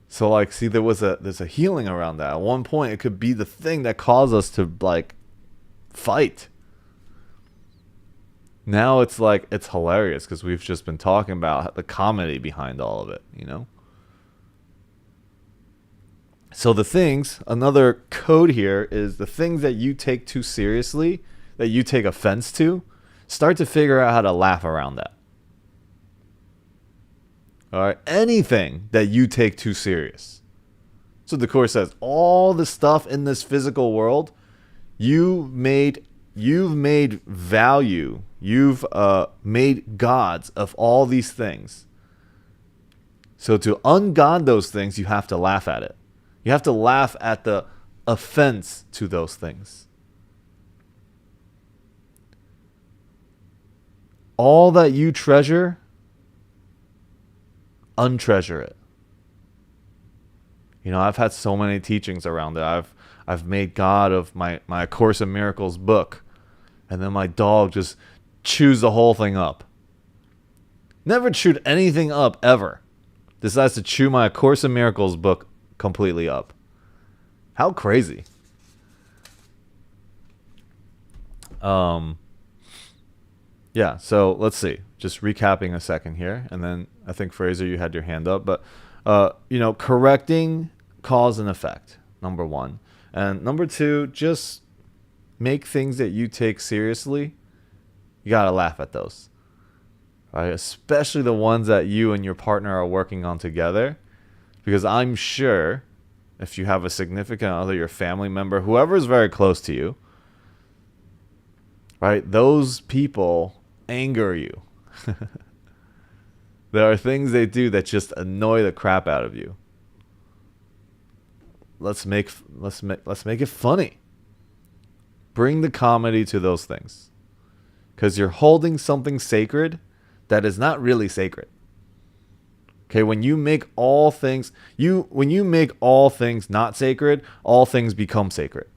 So see, there's a healing around that. At one point, it could be the thing that caused us to fight. Now it's it's hilarious because we've just been talking about the comedy behind all of it, So another code here is the things that you take too seriously, that you take offense to, start to figure out how to laugh around that. All right, anything that you take too serious. So the Course says all the stuff in this physical world, you've made value, you've made gods of all these things. So to ungod those things, you have to laugh at it. You have to laugh at the offense to those things. All that you treasure, untreasure it. I've had so many teachings around it. I've made God of my A Course in Miracles book, and then my dog just chews the whole thing up. Never chewed anything up ever. Decides to chew my A Course in Miracles book completely up. How crazy. Yeah, so let's see. Just recapping a second here, and then I think Fraser, you had your hand up, but correcting cause and effect, number one. And number two, just make things that you take seriously. You got to laugh at those. Right? Especially the ones that you and your partner are working on together. Because I'm sure if you have a significant other, your family member, whoever is very close to you, right? Those people anger you. There are things they do that just annoy the crap out of you. Let's make it funny. Bring the comedy to those things. Because you're holding something sacred that is not really sacred. Okay, when you make all things not sacred, all things become sacred.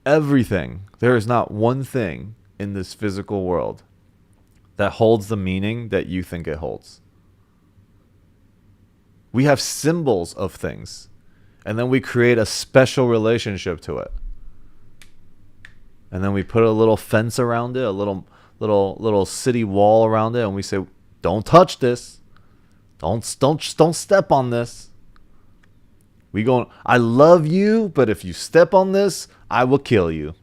Everything. There is not one thing in this physical world that holds the meaning that you think it holds. We have symbols of things, and then we create a special relationship to it. And then we put a little fence around it, a little city wall around it, and we say, "Don't touch this. Don't step on this. I love you, but if you step on this, I will kill you."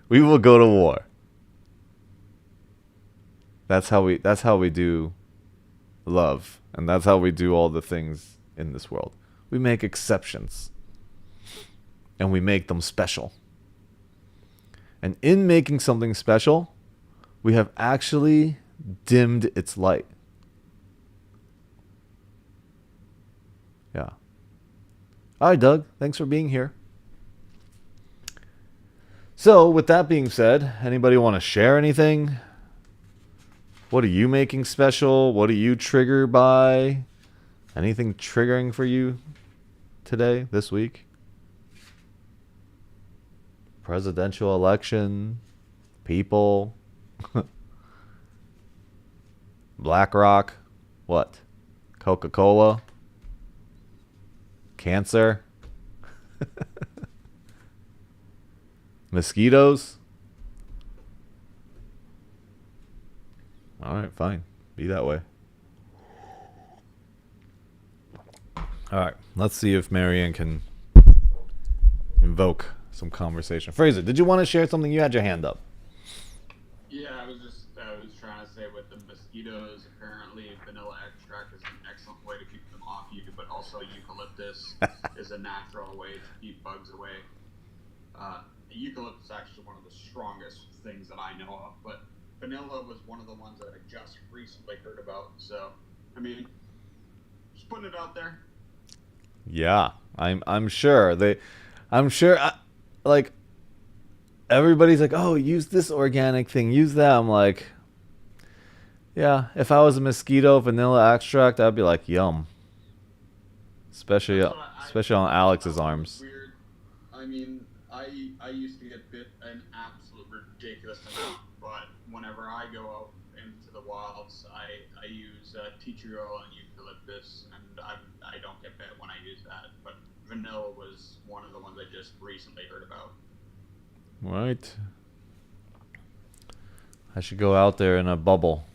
We will go to war. That's how we do love, and that's how we do all the things in this world. We make exceptions. And we make them special. And in making something special, we have actually dimmed its light. Yeah. All right, Doug. Thanks for being here. So, with that being said, anybody want to share anything? What are you making special? What are you triggered by? Anything triggering for you today, this week? Presidential election, people, BlackRock, what? Coca-Cola, cancer, mosquitoes. All right, fine. Be that way. All right, let's see if Marianne can invoke some conversation. Fraser, did you want to share something? You had your hand up. Yeah, I was trying to say with the mosquitoes, apparently vanilla extract is an excellent way to keep them off you, but also eucalyptus is a natural way to keep bugs away. Eucalyptus is actually one of the strongest things that I know of, but vanilla was one of the ones that I just recently heard about. So, I mean, just putting it out there. Yeah, I'm sure I'm sure like everybody's like, "Oh, use this organic thing, use that." I'm like, "Yeah, if I was a mosquito vanilla extract, I'd be like, "Yum." Especially That's what especially on I Alex's thought it was arms. weird. I mean, I used to get bit an absolute ridiculous amount, but whenever I go out into the wilds, I use tea tree oil and eucalyptus, and I don't get bit when I use that. But vanilla was one of the ones I just recently heard about. Right. I should go out there in a bubble.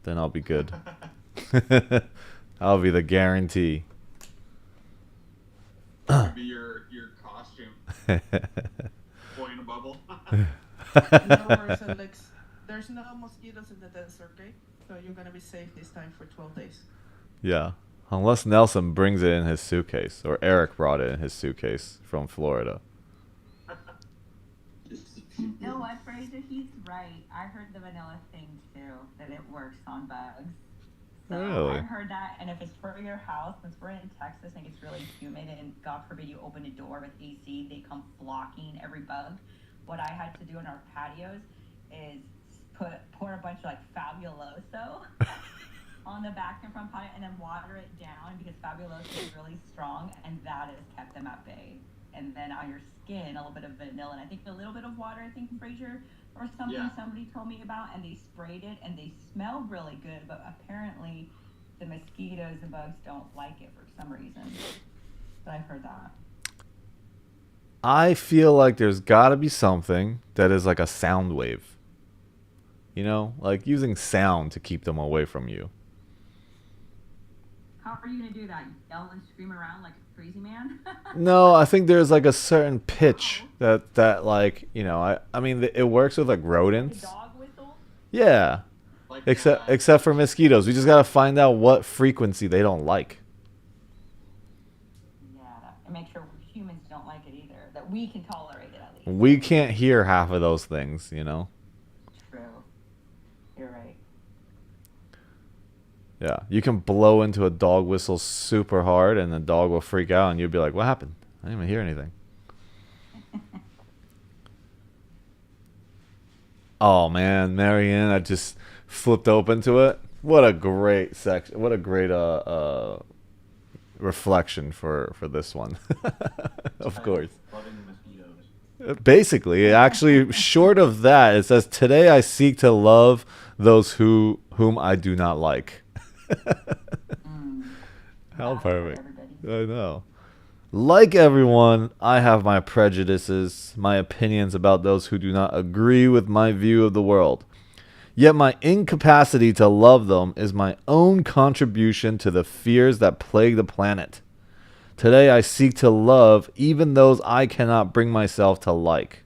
Then I'll be good. I'll be the guarantee. That could be your costume, boy in a bubble. No worries, Alex. There's no mosquitoes in the desert, okay? So you're gonna be safe this time for 12 days. Yeah. Unless Nelson brings it in his suitcase, or Eric brought it in his suitcase from Florida. You know what, Fraser? He's right. I heard the vanilla thing too, that it works on bugs. So Really? I heard that, and if it's for your house, since we're in Texas and it's really humid, and God forbid you open a door with AC, they come flocking every bug. What I had to do in our patios is pour a bunch of like Fabuloso on the back and front patio, and then water it down because Fabuloso is really strong, and that has kept them at bay. And then on your skin, a little bit of vanilla, and I think a little bit of water. I think Fraser or something Yeah. somebody told me about, and they sprayed it, and they smell really good. But apparently, the mosquitoes and bugs don't like it for some reason. But I've heard that. I feel like there's got to be something that is like a sound wave. You know, like using sound to keep them away from you. How are you gonna do that? Yell and scream around like a crazy man? No, I think there's like a certain pitch that like, you know, I mean it works with like Like a rodents. dog whistle? Yeah. Like Except for mosquitoes. We just got to find out what frequency they don't like. Yeah, and make sure humans don't like it either. That we can tolerate it at least. We can't hear half of those things, you know. True. You're right. Yeah, you can blow into a dog whistle super hard and the dog will freak out and you'll be like, "What happened? I didn't even hear anything." Oh man, Marianne, I just flipped open to it. What a great section. What a great reflection for this one. Of course. loving mosquitoes. Basically, actually, short of that, it says, "Today I seek to love those whom I do not like." How That's for perfect. everybody. I know. Like everyone, I have my prejudices, my opinions about those who do not agree with my view of the world. Yet my incapacity to love them is my own contribution to the fears that plague the planet. Today I seek to love even those I cannot bring myself to like.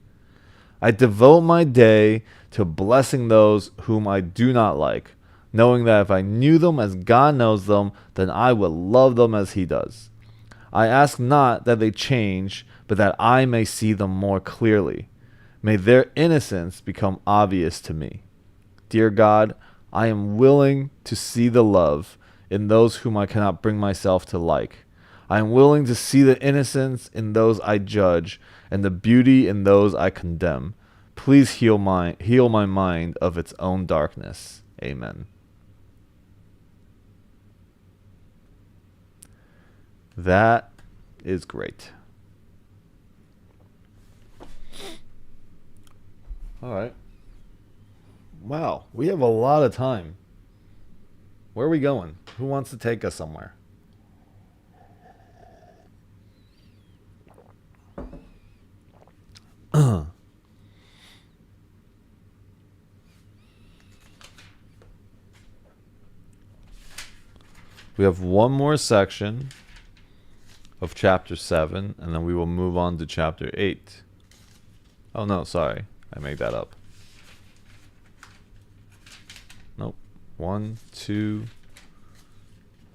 I devote my day to blessing those whom I do not like, knowing that if I knew them as God knows them, then I would love them as He does. I ask not that they change, but that I may see them more clearly. May their innocence become obvious to me. Dear God, I am willing to see the love in those whom I cannot bring myself to like. I am willing to see the innocence in those I judge and the beauty in those I condemn. Please heal my mind of its own darkness. Amen. That is great. All right. Wow, we have a lot of time. Where are we going? Who wants to take us somewhere? We have one more section of chapter 7, and then we will move on to chapter 8. Oh, no, sorry. I made that up. Nope. 1, 2,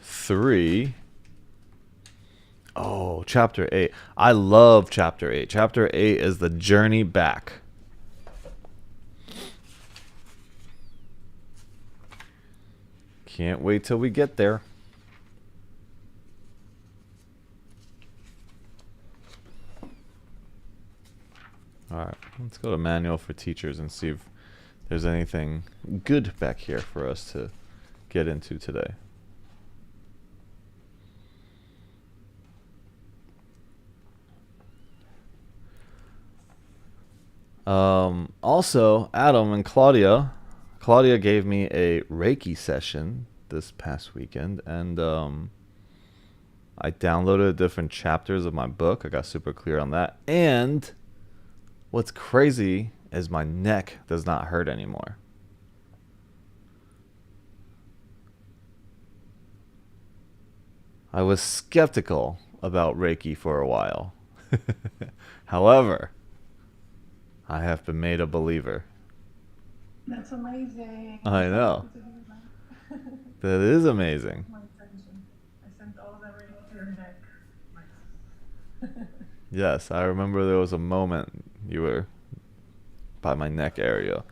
3. Oh, chapter 8. I love chapter 8. Chapter 8 is the journey back. Can't wait till we get there. Alright, let's go to Manual for Teachers and see if there's anything good back here for us to get into today. Also, Adam and Claudia gave me a Reiki session this past weekend, and I downloaded different chapters of my book. I got super clear on that. And what's crazy is my neck does not hurt anymore. I was skeptical about Reiki for a while. However, I have been made a believer. That's amazing. I know. That is amazing. My attention. I sent all of that right to your neck. Nice. Yes, I remember there was a moment you were by my neck area.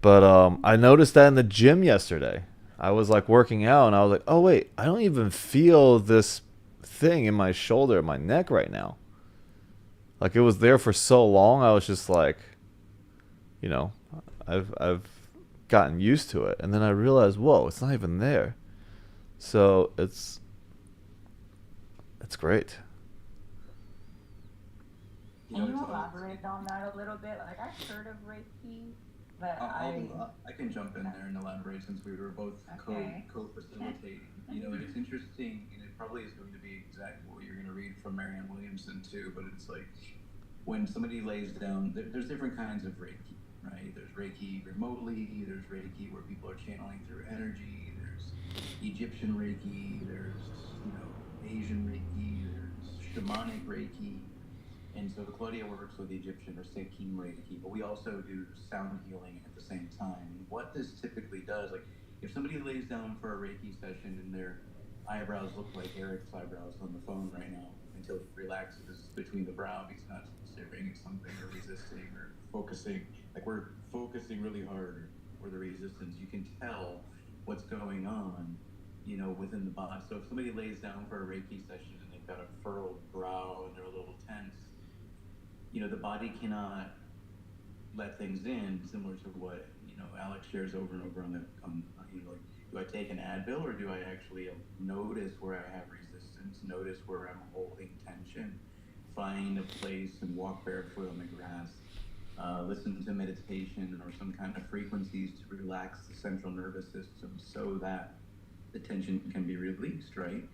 But I noticed that in the gym yesterday. I was like working out and I was like, oh wait, I don't even feel this thing in my shoulder, my neck right now. Like it was there for so long, I was just like, you know, I've gotten used to it, and then I realized, whoa, it's not even there. So it's great. Can you elaborate on that a little bit? Like I've heard of Reiki, but I can jump in there and elaborate since we were both co-facilitating. You know, it's interesting, and it probably is going to be exactly what you're going to read from Marianne Williamson too. But it's like when somebody lays down, there's different kinds of Reiki, right? There's Reiki remotely. There's Reiki where people are channeling through energy. There's Egyptian Reiki. There's Asian Reiki. There's shamanic Reiki. And so Claudia works with Egyptian or Sekim Reiki, but we also do sound healing at the same time. And what this typically does, like if somebody lays down for a Reiki session and their eyebrows look like Eric's eyebrows on the phone right now until he relaxes between the brow because he's not staring at something or resisting or focusing, like we're focusing really hard or the resistance, you can tell what's going on, within the body. So if somebody lays down for a Reiki session and they've got a furrowed brow and they're a little tense, the body cannot let things in, similar to what Alex shares over and over like, do I take an Advil or do I actually notice where I have resistance, notice where I'm holding tension, find a place and walk barefoot on the grass, listen to meditation or some kind of frequencies to relax the central nervous system so that the tension can be released, right?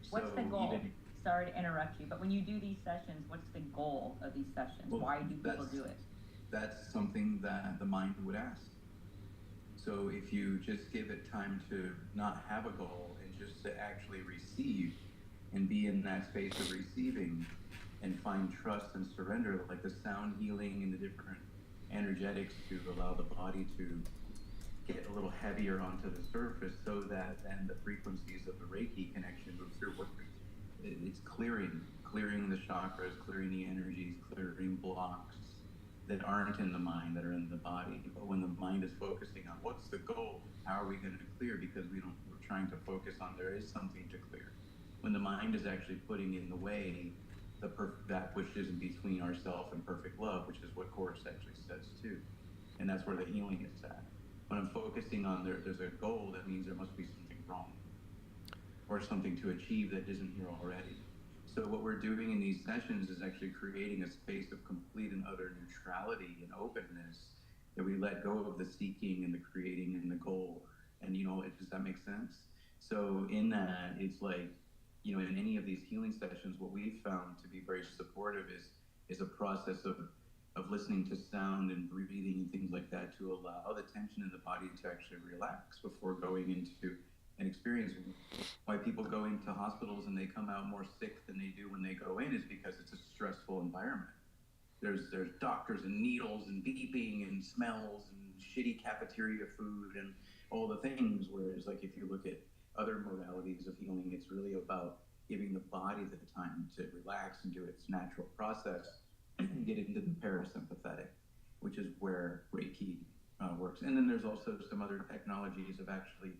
What's the goal? Sorry to interrupt you, but when you do these sessions, what's the goal of these sessions? Well, why do people do it? That's something that the mind would ask. So if you just give it time to not have a goal and just to actually receive and be in that space of receiving and find trust and surrender, like the sound healing and the different energetics to allow the body to get a little heavier onto the surface so that then the frequencies of the Reiki connection move through. It's clearing the chakras, clearing the energies, clearing blocks that aren't in the mind, that are in the body. But when the mind is focusing on what's the goal, how are we going to clear? Because we're trying to focus on there is something to clear. When the mind is actually putting in the way, that which is in between ourself and perfect love, which is what Course actually says too, and that's where the healing is at. When I'm focusing on there's a goal, that means there must be something wrong or something to achieve that isn't here already. So what we're doing in these sessions is actually creating a space of complete and utter neutrality and openness, that we let go of the seeking and the creating and the goal. And, does that make sense? So in that, it's like, in any of these healing sessions, what we've found to be very supportive is a process of listening to sound and breathing and things like that, to allow the tension in the body to actually relax before going into an experience. Why people go into hospitals and they come out more sick than they do when they go in is because it's a stressful environment. There's doctors and needles and beeping and smells and shitty cafeteria food and all the things. Whereas, like, if you look at other modalities of healing, it's really about giving the body the time to relax and do its natural process and get into the parasympathetic, which is where Reiki works. And then there's also some other technologies of actually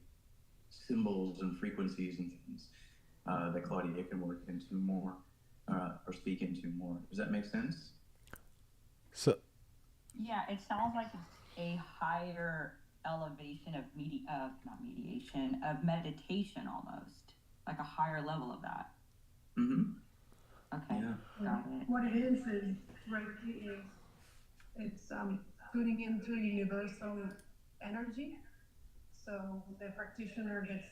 symbols and frequencies and things that Claudia can work into more or speak into more. Does that make sense? So Yeah, it sounds like it's a higher elevation of of meditation almost, like a higher level of that. Mm-hmm. Okay, Yeah. got it. What it is Reiki is it's tuning into universal energy. So the practitioner gets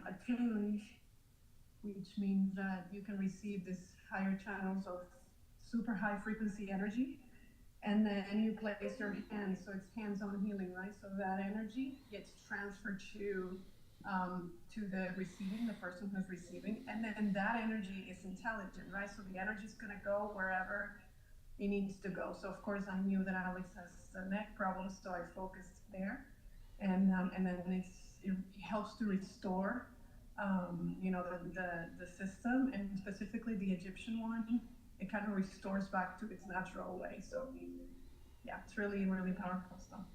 attuned, which means that you can receive these higher channels of super high frequency energy. And then you place your hands, so it's hands-on healing, right? So that energy gets transferred to the person who's receiving, and then that energy is intelligent, right? So the energy is going to go wherever it needs to go. So of course I knew that Alex has a neck problem, so I focused there, and then it helps to restore, the system, and specifically the Egyptian one. It kind of restores back to its natural way. So yeah, it's really, really powerful stuff.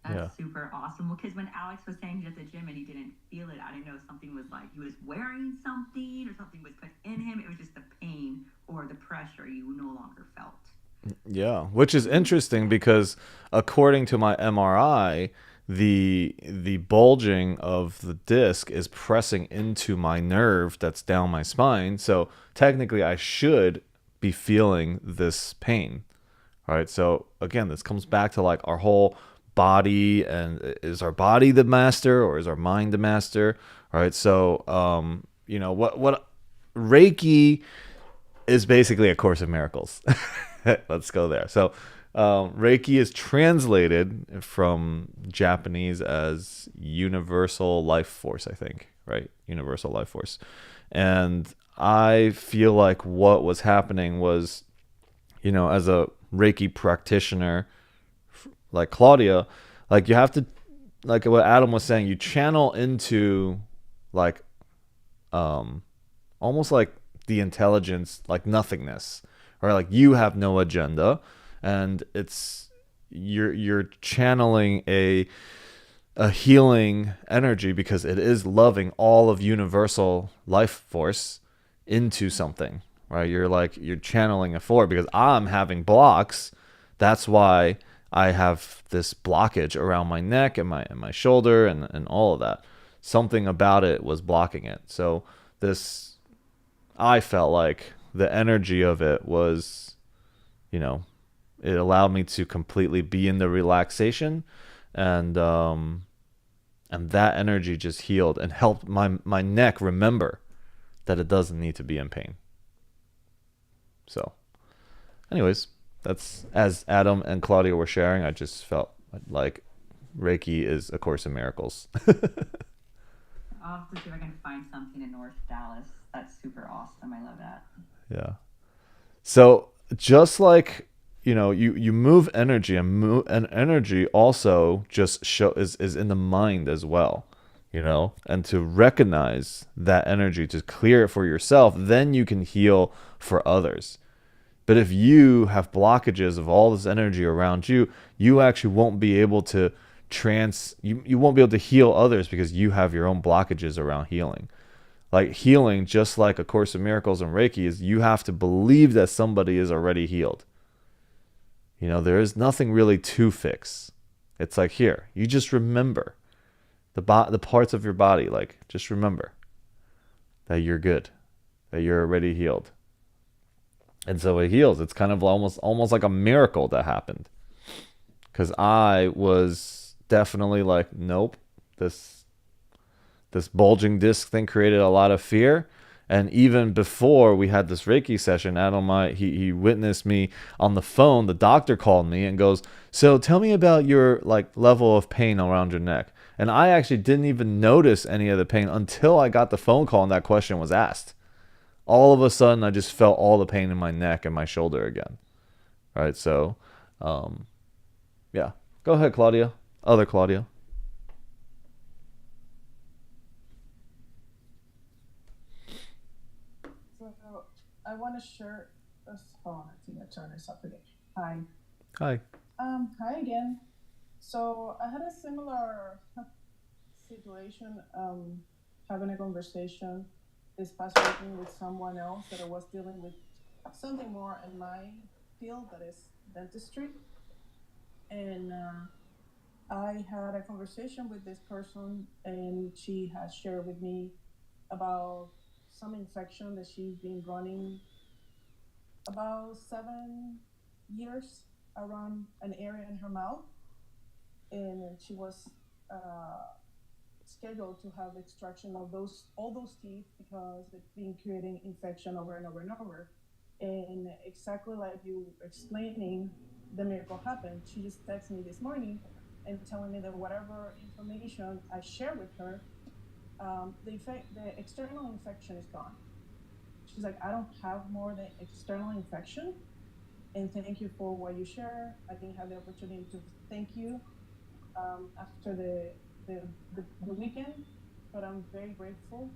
That's super awesome. Well, because when Alex was saying he's at the gym and he didn't feel it, I didn't know if something was like he was wearing something or something was put in him. It was just the pain or the pressure you no longer felt. Yeah, which is interesting because according to my MRI, the bulging of the disc is pressing into my nerve that's down my spine. So technically I should be feeling this pain. All right. So again, this comes back to like our whole body, and is our body the master or is our mind the master? All right. So, what Reiki is basically a Course of Miracles. Let's go there. So, Reiki is translated from Japanese as universal life force, I think, right? Universal life force. And I feel like what was happening was, as a Reiki practitioner, like Claudia, like you have to, like what Adam was saying, you channel into like, almost like the intelligence, like nothingness, or like you have no agenda. And it's you're channeling a healing energy because it is loving all of universal life force into something, right? You're channeling it forward because I'm having blocks. That's why I have this blockage around my neck and my shoulder and all of that. Something about it was blocking it. So I felt like the energy of it was, it allowed me to completely be in the relaxation, and that energy just healed and helped my neck remember that it doesn't need to be in pain. So, anyways, that's, as Adam and Claudia were sharing, I just felt like Reiki is a Course in Miracles. I'll have to see if I can find something in North Dallas. That's super awesome. I love that. Yeah. So just like, you move energy, and energy also just is in the mind as well, and to recognize that energy, to clear it for yourself, then you can heal for others. But if you have blockages of all this energy around you, you actually won't be able to you won't be able to heal others because you have your own blockages around healing. Like healing, just like A Course in Miracles and Reiki, is you have to believe that somebody is already healed. You know, there is nothing really to fix. It's like, here, you just remember the parts of your body. Like, just remember that you're good, that you're already healed. And so it heals. It's kind of almost like a miracle that happened. Because I was definitely like, nope, this bulging disc thing created a lot of fear. And even before we had this Reiki session, Adam, he witnessed me on the phone. The doctor called me and goes, so tell me about your like level of pain around your neck. And I actually didn't even notice any of the pain until I got the phone call and that question was asked. All of a sudden, I just felt all the pain in my neck and my shoulder again. Right? So, yeah. Go ahead, Claudia. Other Claudia. So I want to share this. Oh, I think I turned this up again. Hi. Hi. Hi again. So I had a similar situation, having a conversation this past weekend with someone else that I was dealing with something more in my field, that is dentistry. And I had a conversation with this person, and she had shared with me about some infection that she's been running about 7 years around an area in her mouth. And she was scheduled to have extraction of all those teeth because it's been creating infection over and over and over. And exactly like you explaining, the miracle happened. She just texted me this morning and telling me that whatever information I shared with her, the external infection is gone. She's like, I don't have more than external infection. And thank you for what you share. I didn't have the opportunity to thank you after the weekend, but I'm very grateful,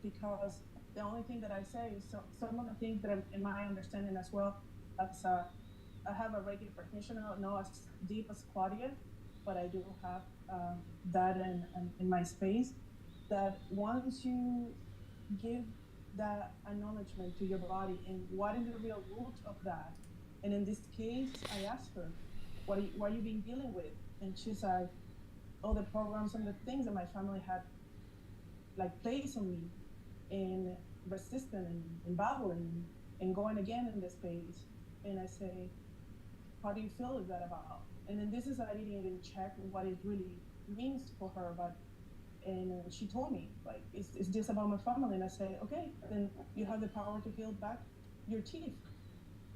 because the only thing that I say is some of the things that I'm, in my understanding as well, as I have a Reiki practitioner, not as deep as Claudia, but I do have that in my space, that once you give that acknowledgement to your body and what is the real root of that. And in this case, I asked her, what are you been dealing with? And she's like, all the programs and the things that my family had like placed on me, and resisting and battling and going again in the space. And I say, how do you feel is that about? And then this is, I didn't even check what it really means for her, but and she told me, like, it's just about my family. And I say, okay, then you have the power to heal back your teeth.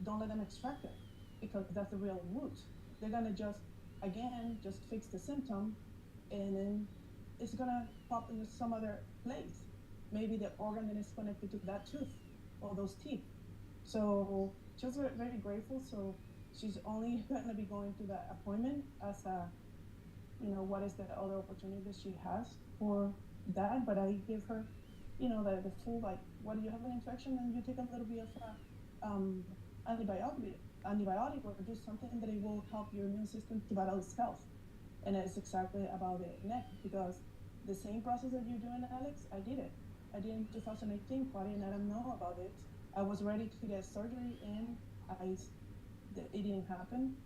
Don't let them extract it, because that's the real root. They're gonna just fix the symptom, and then it's gonna pop into some other place. Maybe the organ that is connected to that tooth or those teeth. So just very, very grateful. So she's only gonna be going to that appointment as a, what is the other opportunity that she has for that. But I give her, the full, like, what do you have an infection, and you take a little bit of antibiotic or do something that it will help your immune system to battle itself. And it's exactly about the neck, because the same process that you're doing, Alex, I did it. I did in 2018, Claudia, and I don't know about it. I was ready to get surgery, and it didn't happen.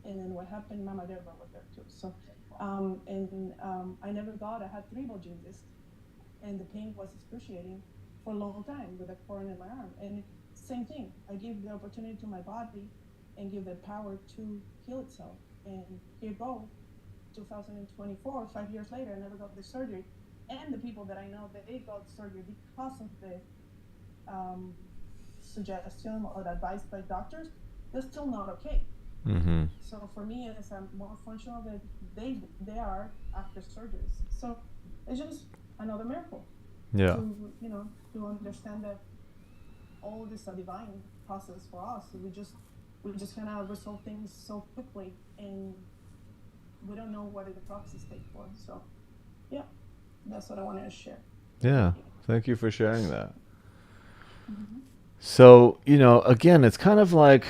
And then what happened, Mama Deborah was there too. So, I never thought I had 3 bulging discs, and the pain was excruciating for a long time with a cord in my arm. And same thing, I give the opportunity to my body and give the power to heal itself. And here go, 2024, 5 years later, I never got the surgery. And the people that I know that they got surgery because of the suggestion or the advice by doctors, they're still not okay. Mm-hmm. So for me, it's more functional than they are after surgeries. So it's just another miracle. Yeah. To understand that all this is a divine process for us. We just kind of resolve things so quickly, and we don't know what the process takes for. So, yeah, that's what I wanted to share. Yeah. Thank you for sharing that. Mm-hmm. So, again, it's kind of like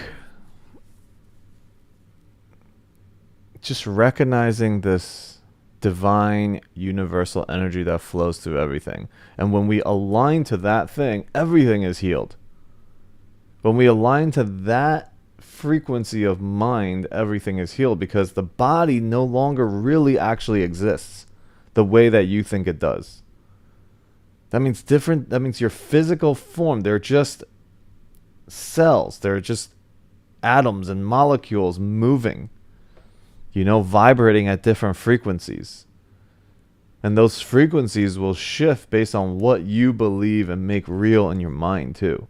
just recognizing this divine universal energy that flows through everything. And when we align to that thing, everything is healed. When we align to that frequency of mind, everything is healed, because the body no longer really actually exists the way that you think it does. That means your physical form, they're just cells, they're just atoms and molecules moving, vibrating at different frequencies. And those frequencies will shift based on what you believe and make real in your mind too.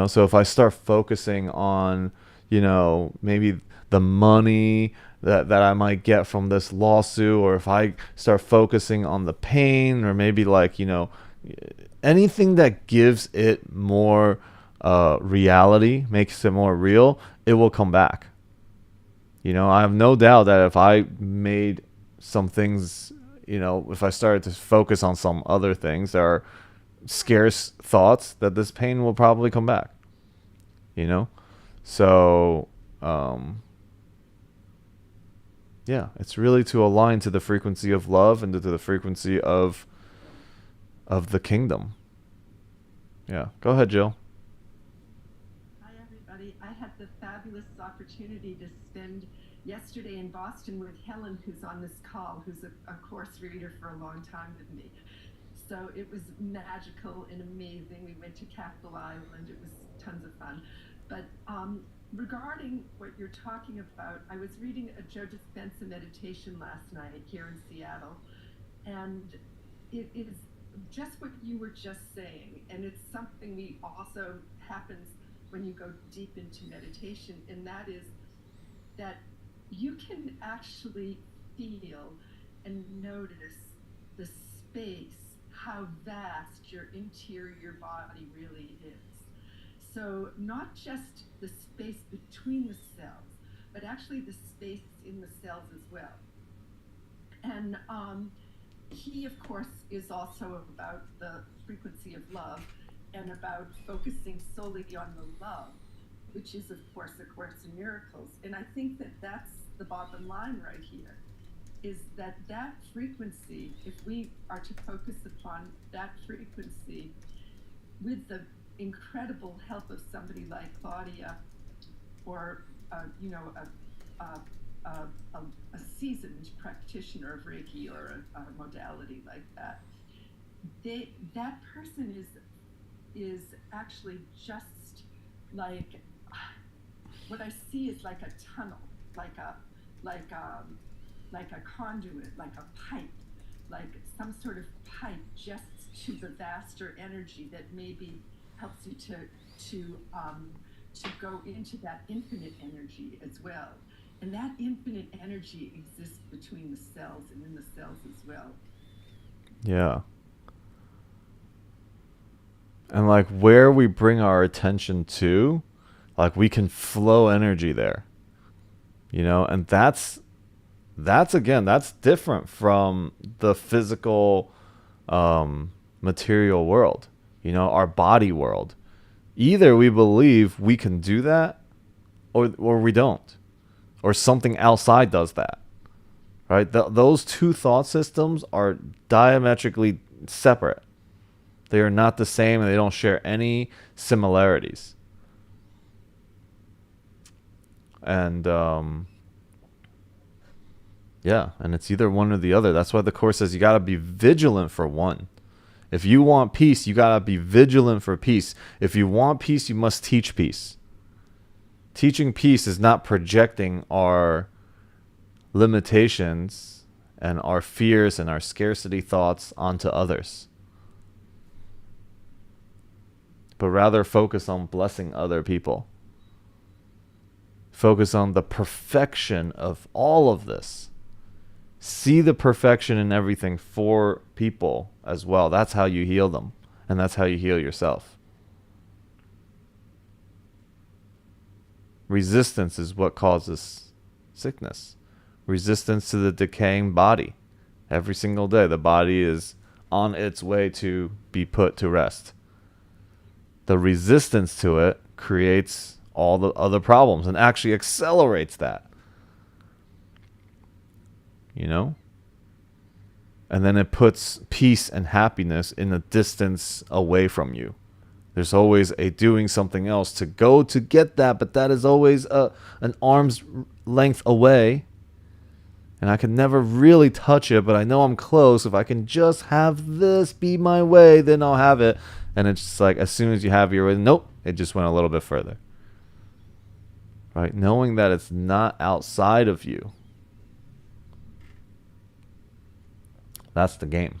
So if I start focusing on, maybe the money that I might get from this lawsuit, or if I start focusing on the pain, or maybe anything that gives it more reality, makes it more real, it will come back. I have no doubt that if I made some things, if I started to focus on some other things that are scarce thoughts, that this pain will probably come back. So it's really to align to the frequency of love and to the frequency of the kingdom. Yeah, go ahead, Jill. Hi everybody. I had the fabulous opportunity to spend yesterday in Boston with Helen, who's on this call, who's a course reader for a long time with me. So it was magical and amazing. We went to Capital Island. It was tons of fun. But regarding what you're talking about, I was reading a Joe Dispenza meditation last night here in Seattle. And it is just what you were just saying. And it's something we also happens when you go deep into meditation. And that is that you can actually feel and notice the space, how vast your interior body really is. So not just the space between the cells, but actually the space in the cells as well. And he, of course, is also about the frequency of love and about focusing solely on the love, which is, of course, A Course in Miracles. And I think that that's the bottom line right here, is that frequency, if we are to focus upon that frequency with the incredible help of somebody like Claudia, or a seasoned practitioner of Reiki or a modality like that, that person is actually just like, what I see is like a tunnel, like a conduit, like a pipe, like some sort of pipe just to the vaster energy that maybe helps you to go into that infinite energy as well. And that infinite energy exists between the cells and in the cells as well. Yeah. And where we bring our attention to, we can flow energy there. And that's different from the physical material world, our body world. Either we believe we can do that, or we don't, or something outside does that, right? Those two thought systems are diametrically separate. They are not the same, and they don't share any similarities. And and it's either one or the other. That's why the Course says you got to be vigilant for one. If you want peace, you got to be vigilant for peace. If you want peace, you must teach peace. Teaching peace is not projecting our limitations and our fears and our scarcity thoughts onto others, but rather focus on blessing other people. Focus on the perfection of all of this. See the perfection in everything for people as well. That's how you heal them, and that's how you heal yourself. Resistance is what causes sickness. Resistance to the decaying body. Every single day, the body is on its way to be put to rest. The resistance to it creates all the other problems and actually accelerates that. you know? And then it puts peace and happiness in a distance away from you. There's always a doing something else to go to get that, but that is always an arm's length away. And I can never really touch it, but I know I'm close. If I can just have this be my way, then I'll have it. And it's just like, as soon as you have your way, nope, it just went a little bit further. Right? Knowing that it's not outside of you. That's the game.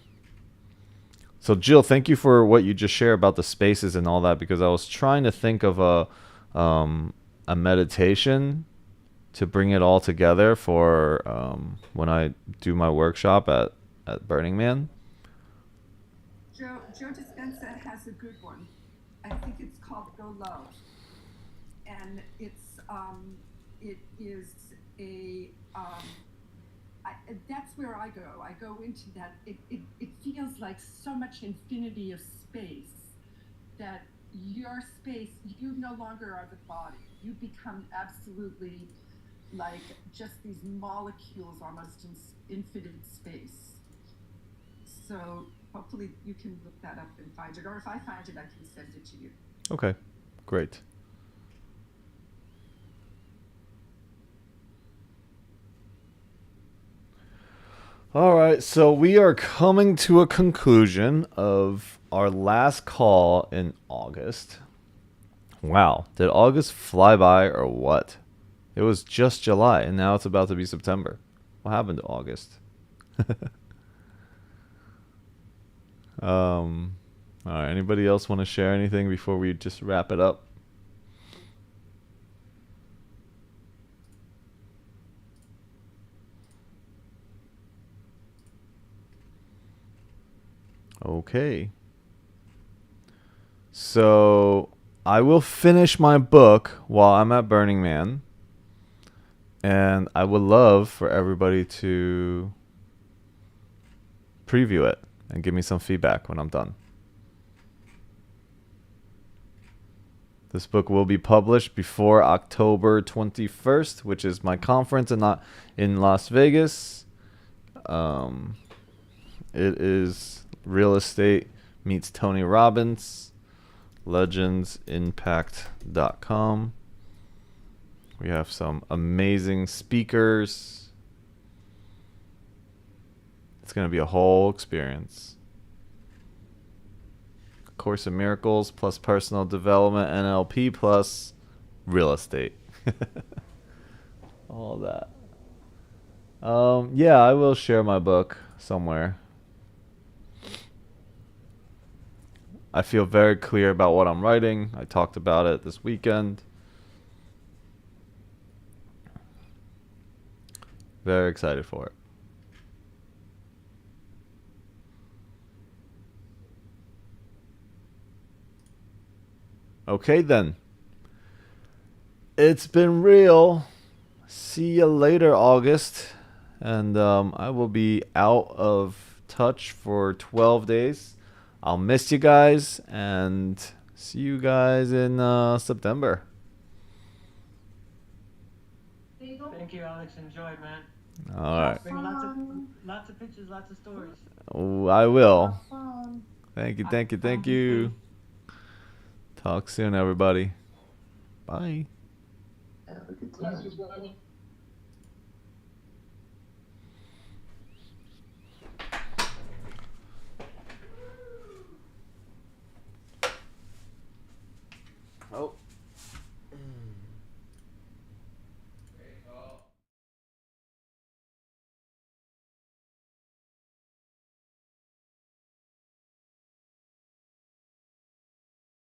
So Jill, thank you for what you just shared about the spaces and all that, because I was trying to think of a meditation to bring it all together for when I do my workshop at Burning Man. Joe Dispenza has a good one. I think it's called Go Love, and it is a that's where I go. I go into that. It feels like so much infinity of space, that your space, you no longer are the body. You become absolutely like just these molecules almost in infinite space. So hopefully you can look that up and find it, or if I find it, I can send it to you. Okay, great. All right, so we are coming to a conclusion of our last call in August. Wow, did August fly by or what? It was just July, and now it's about to be September. What happened to August? All right, anybody else want to share anything before we just wrap it up? Okay. So I will finish my book while I'm at Burning Man. And I would love for everybody to preview it and give me some feedback when I'm done. This book will be published before October 21st, which is my conference in Las Vegas. It is Real Estate Meets Tony Robbins, legendsimpact.com. We have some amazing speakers. It's going to be a whole experience. Course in Miracles plus personal development, NLP plus real estate. All that. Yeah, I will share my book somewhere. I feel very clear about what I'm writing. I talked about it this weekend. Very excited for it. Okay then. It's been real. See you later, August. And I will be out of touch for 12 days. I'll miss you guys, and see you guys in September. Thank you, Alex. Enjoy, man. All right. Bring lots of pictures, lots of stories. Oh, I will. Thank you. Talk soon, everybody. Bye. Have a good time.